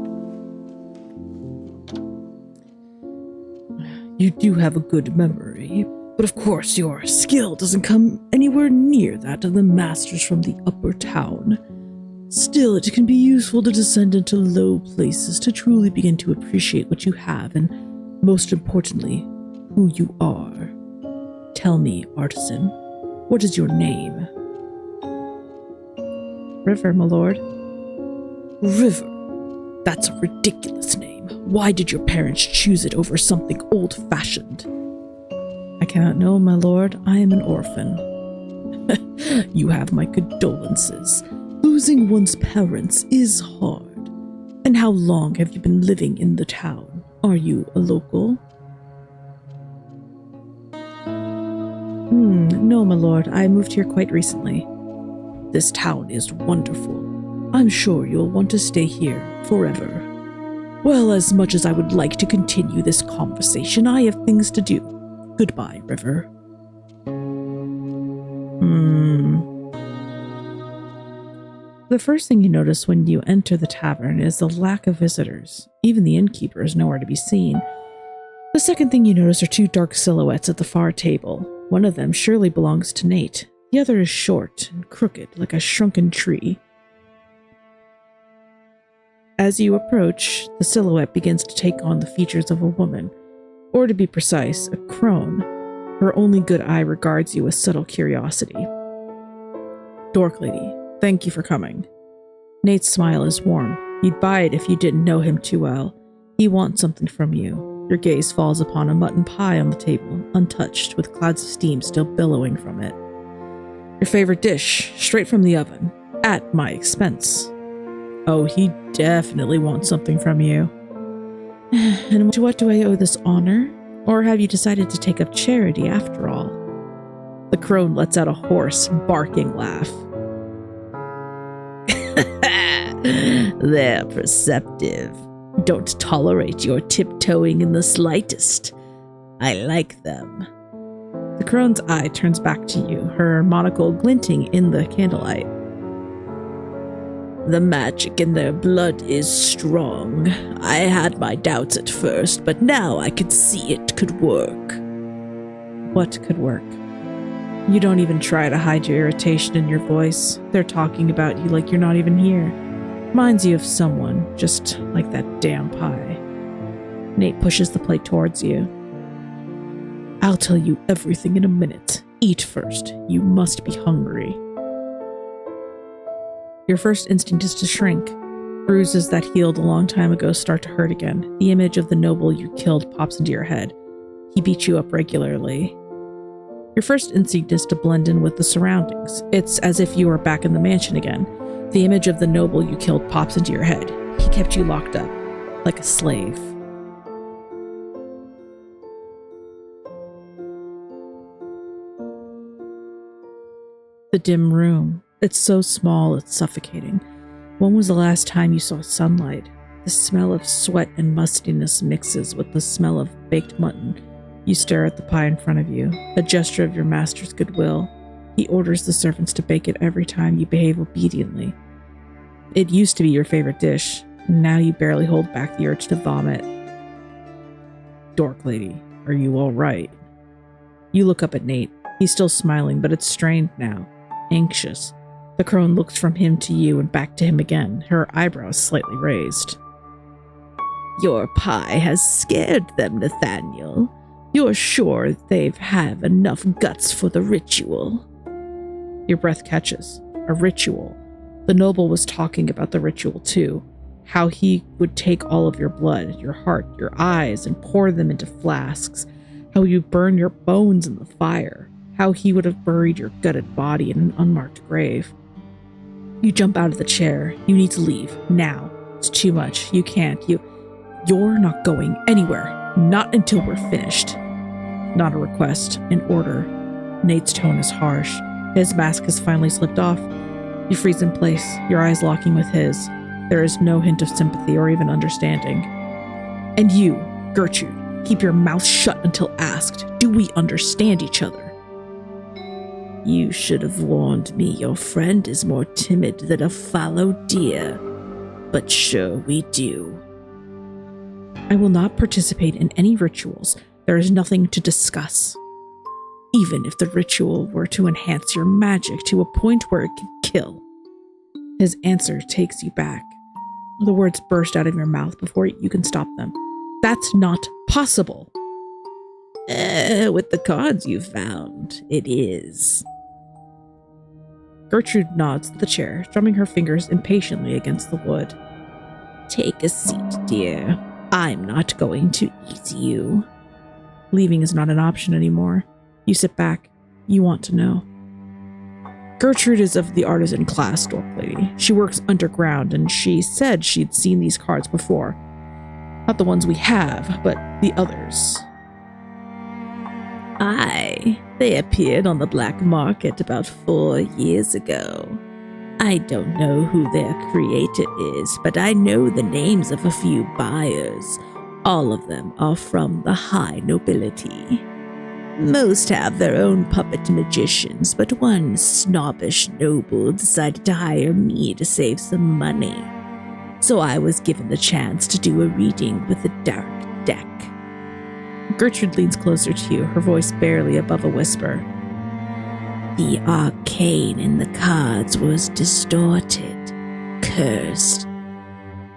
S1: You do have a good memory, but of course your skill doesn't come anywhere near that of the masters from the upper town. Still, it can be useful to descend into low places to truly begin to appreciate what you have and, most importantly, who you are. Tell me, artisan, what is your name? River, my lord. River? That's a ridiculous name. Why did your parents choose it over something old-fashioned? I cannot know, my lord. I am an orphan. You have my condolences. Losing one's parents is hard. And how long have you been living in the town? Are you a local? No, my lord. I moved here quite recently. This town is wonderful. I'm sure you'll want to stay here forever. Well, as much as I would like to continue this conversation, I have things to do. Goodbye, River. The first thing you notice when you enter the tavern is the lack of visitors. Even the innkeeper is nowhere to be seen. The second thing you notice are 2 dark silhouettes at the far table. One of them surely belongs to Nate. The other is short and crooked like a shrunken tree. As you approach, the silhouette begins to take on the features of a woman, or to be precise, a crone. Her only good eye regards you with subtle curiosity. AyeDorkLady, thank you for coming. Nate's smile is warm. You'd buy it if you didn't know him too well. He wants something from you. Your gaze falls upon a mutton pie on the table, untouched, with clouds of steam still billowing from it. Your favorite dish, straight from the oven, at my expense. Oh, he definitely wants something from you. And to what do I owe this honor? Or have you decided to take up charity after all? The crone lets out a hoarse, barking laugh. They're perceptive. Don't tolerate your tiptoeing in the slightest. I like them. The crone's eye turns back to you, her monocle glinting in the candlelight. The magic in their blood is strong. I had my doubts at first, but now I could see it could work. What could work? You don't even try to hide your irritation in your voice. They're talking about you like you're not even here. Reminds you of someone, just like that damn pie. Nate pushes the plate towards you. I'll tell you everything in a minute. Eat first. You must be hungry. Your first instinct is to shrink. Bruises that healed a long time ago start to hurt again. The image of the noble you killed pops into your head. He beat you up regularly. Your first instinct is to blend in with the surroundings. It's as if you were back in the mansion again. The image of the noble you killed pops into your head. He kept you locked up, like a slave. The dim room. It's so small, it's suffocating. When was the last time you saw sunlight? The smell of sweat and mustiness mixes with the smell of baked mutton. You stare at the pie in front of you, a gesture of your master's goodwill. He orders the servants to bake it every time you behave obediently. It used to be your favorite dish, and now you barely hold back the urge to vomit. AyeDorkLady, are you all right? You look up at Nate. He's still smiling, but it's strained now, anxious. The crone looks from him to you and back to him again, her eyebrows slightly raised.
S2: Your pie has scared them, Nathaniel. You're sure they've have enough guts for the ritual?
S1: Your breath catches. A ritual. The noble was talking about the ritual too. How he would take all of your blood, your heart, your eyes, and pour them into flasks. How you burn your bones in the fire. How he would have buried your gutted body in an unmarked grave. You jump out of the chair. You need to leave. Now. It's too much. You can't. You're not going anywhere. Not until we're finished. Not a request. An order. Nate's tone is harsh. His mask has finally slipped off. You freeze in place, your eyes locking with his. There is no hint of sympathy or even understanding. And you, Gertrude, keep your mouth shut until asked. Do we understand each other?
S2: You should have warned me your friend is more timid than a fallow deer. But sure we do.
S1: I will not participate in any rituals. There is nothing to discuss. Even if the ritual were to enhance your magic to a point where it could kill. His answer takes you back. The words burst out of your mouth before you can stop them. That's not possible.
S2: With the cards you found, it is.
S1: Gertrude nods to the chair, drumming her fingers impatiently against the wood.
S2: Take a seat, dear. I'm not going to eat you.
S1: Leaving is not an option anymore. You sit back. You want to know. Gertrude is of the artisan class, AyeDorkLady. She works underground, and she said she'd seen these cards before. Not the ones we have, but the others.
S2: Aye, they appeared on the black market about 4 years ago. I don't know who their creator is, but I know the names of a few buyers. All of them are from the high nobility. Most have their own puppet magicians, but one snobbish noble decided to hire me to save some money. So I was given the chance to do a reading with a dark deck.
S1: Gertrude leans closer to you, her voice barely above a whisper.
S2: The arcane in the cards was distorted, cursed.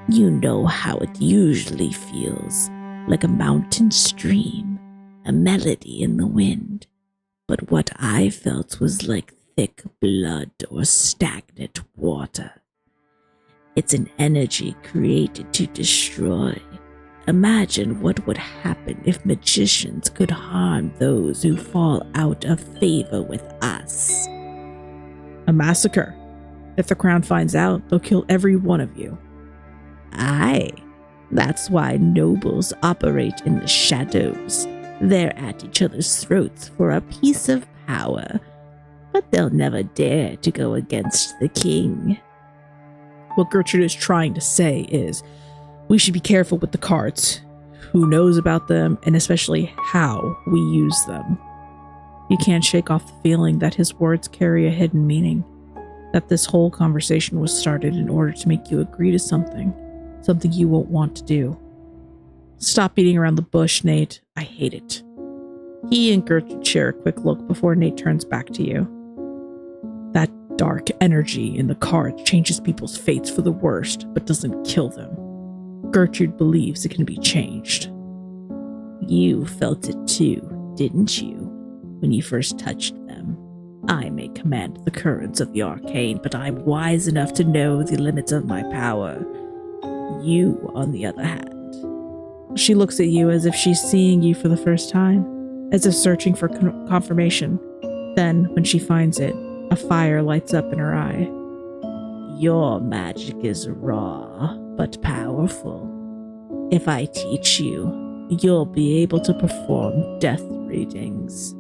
S2: You know how it usually feels, like a mountain stream, a melody in the wind. But what I felt was like thick blood or stagnant water. It's an energy created to destroy. Imagine what would happen if magicians could harm those who fall out of favor with us.
S1: A massacre. If the crown finds out, they'll kill every one of you.
S2: Aye, that's why nobles operate in the shadows. They're at each other's throats for a piece of power, but they'll never dare to go against the king.
S1: What Gertrude is trying to say is, we should be careful with the cards, who knows about them, and especially how we use them. You can't shake off the feeling that his words carry a hidden meaning, that this whole conversation was started in order to make you agree to something you won't want to do. Stop beating around the bush, Nate. I hate it. He and Gertrude share a quick look before Nate turns back to you. That dark energy in the cards changes people's fates for the worst, but doesn't kill them. Gertrude believes it can be changed.
S2: You felt it too, didn't you, when you first touched them?
S1: I may command the currents of the arcane, but I'm wise enough to know the limits of my power. You, on the other hand. She looks at you as if she's seeing you for the first time, as if searching for confirmation. Then, when she finds it, a fire lights up in her eye. Your magic is raw, but powerful. If I teach you, you'll be able to perform death readings.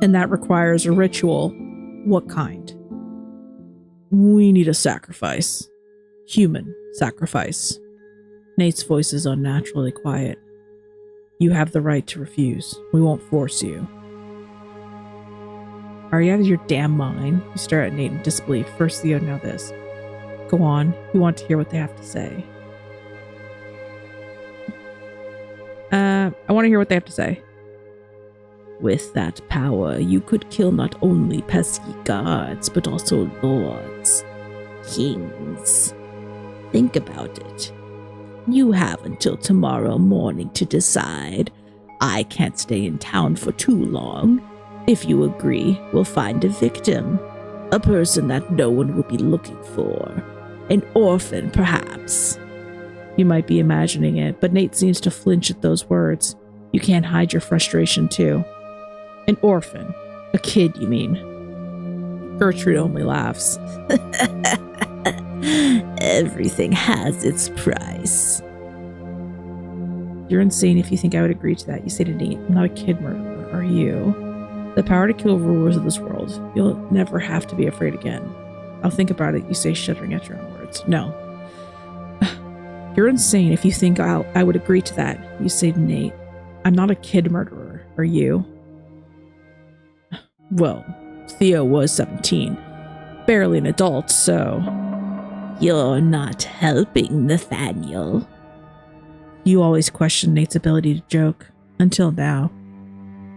S1: And that requires a ritual. What kind? We need a sacrifice. Human sacrifice. Nate's voice is unnaturally quiet. You have the right to refuse. We won't force you. Are you out of your damn mind? You stare at Nate in disbelief. First Theo, now this. Go on. You want to hear what they have to say. I want to hear what they have to say. With that power, you could kill not only pesky guards, but also lords, kings. Think about it. You have until tomorrow morning to decide. I can't stay in town for too long. If you agree, we'll find a victim. A person that no one will be looking for. An orphan, perhaps. You might be imagining it, but Nate seems to flinch at those words. You can't hide your frustration, too. An orphan. A kid, you mean? Gertrude only laughs. Everything has its price. You're insane if you think I would agree to that. You say to Nate, I'm not a kid murderer, are you? The power to kill rulers of this world. You'll never have to be afraid again. I'll think about it, you say, shuddering at your own words. No. You're insane if you think I would agree to that. You say to Nate, I'm not a kid murderer, are you? Well, Theo was 17. Barely an adult, so... You're not helping, Nathaniel. You always question Nate's ability to joke. Until now.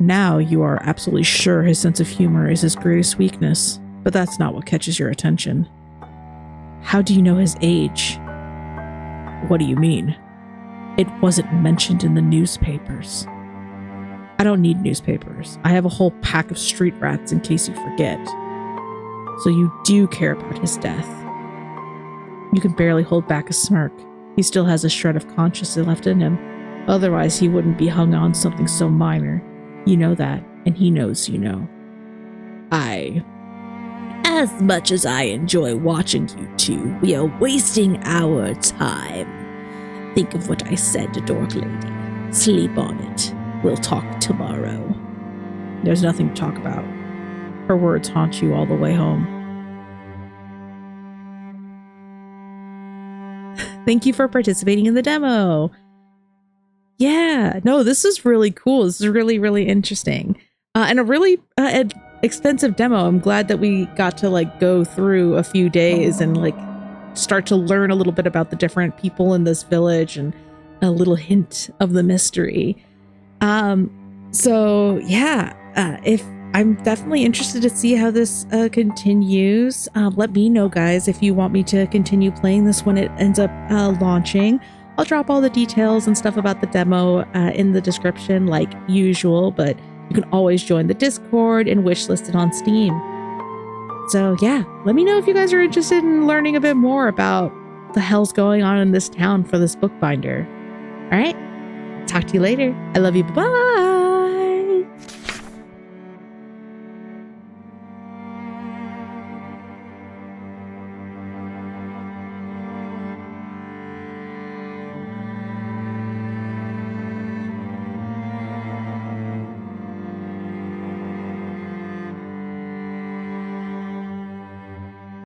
S1: Now you are absolutely sure his sense of humor is his greatest weakness, but that's not what catches your attention. How do you know his age? What do you mean? It wasn't mentioned in the newspapers. I don't need newspapers. I have a whole pack of street rats in case you forget. So you do care about his death. You can barely hold back a smirk. He still has a shred of consciousness left in him. Otherwise, he wouldn't be hung on something so minor. You know that, and he knows you know. As much as I enjoy watching you two, we are wasting our time. Think of what I said to AyeDorkLady. Sleep on it. We'll talk tomorrow. There's nothing to talk about. Her words haunt you all the way home. Thank you for participating in the demo. Yeah, no, this is really cool. This is really, really interesting. And a really extensive demo. I'm glad that we got to like go through a few days and like start to learn a little bit about the different people in this village and a little hint of the mystery. So yeah, if I'm definitely interested to see how this continues. Let me know, guys, if you want me to continue playing this when it ends up launching. I'll drop all the details and stuff about the demo in the description like usual, but you can always join the Discord and wishlist it on Steam. So yeah, let me know if you guys are interested in learning a bit more about what the hell's going on in this town for this Bookbinder. All right, talk to you later. I love you. Bye-bye.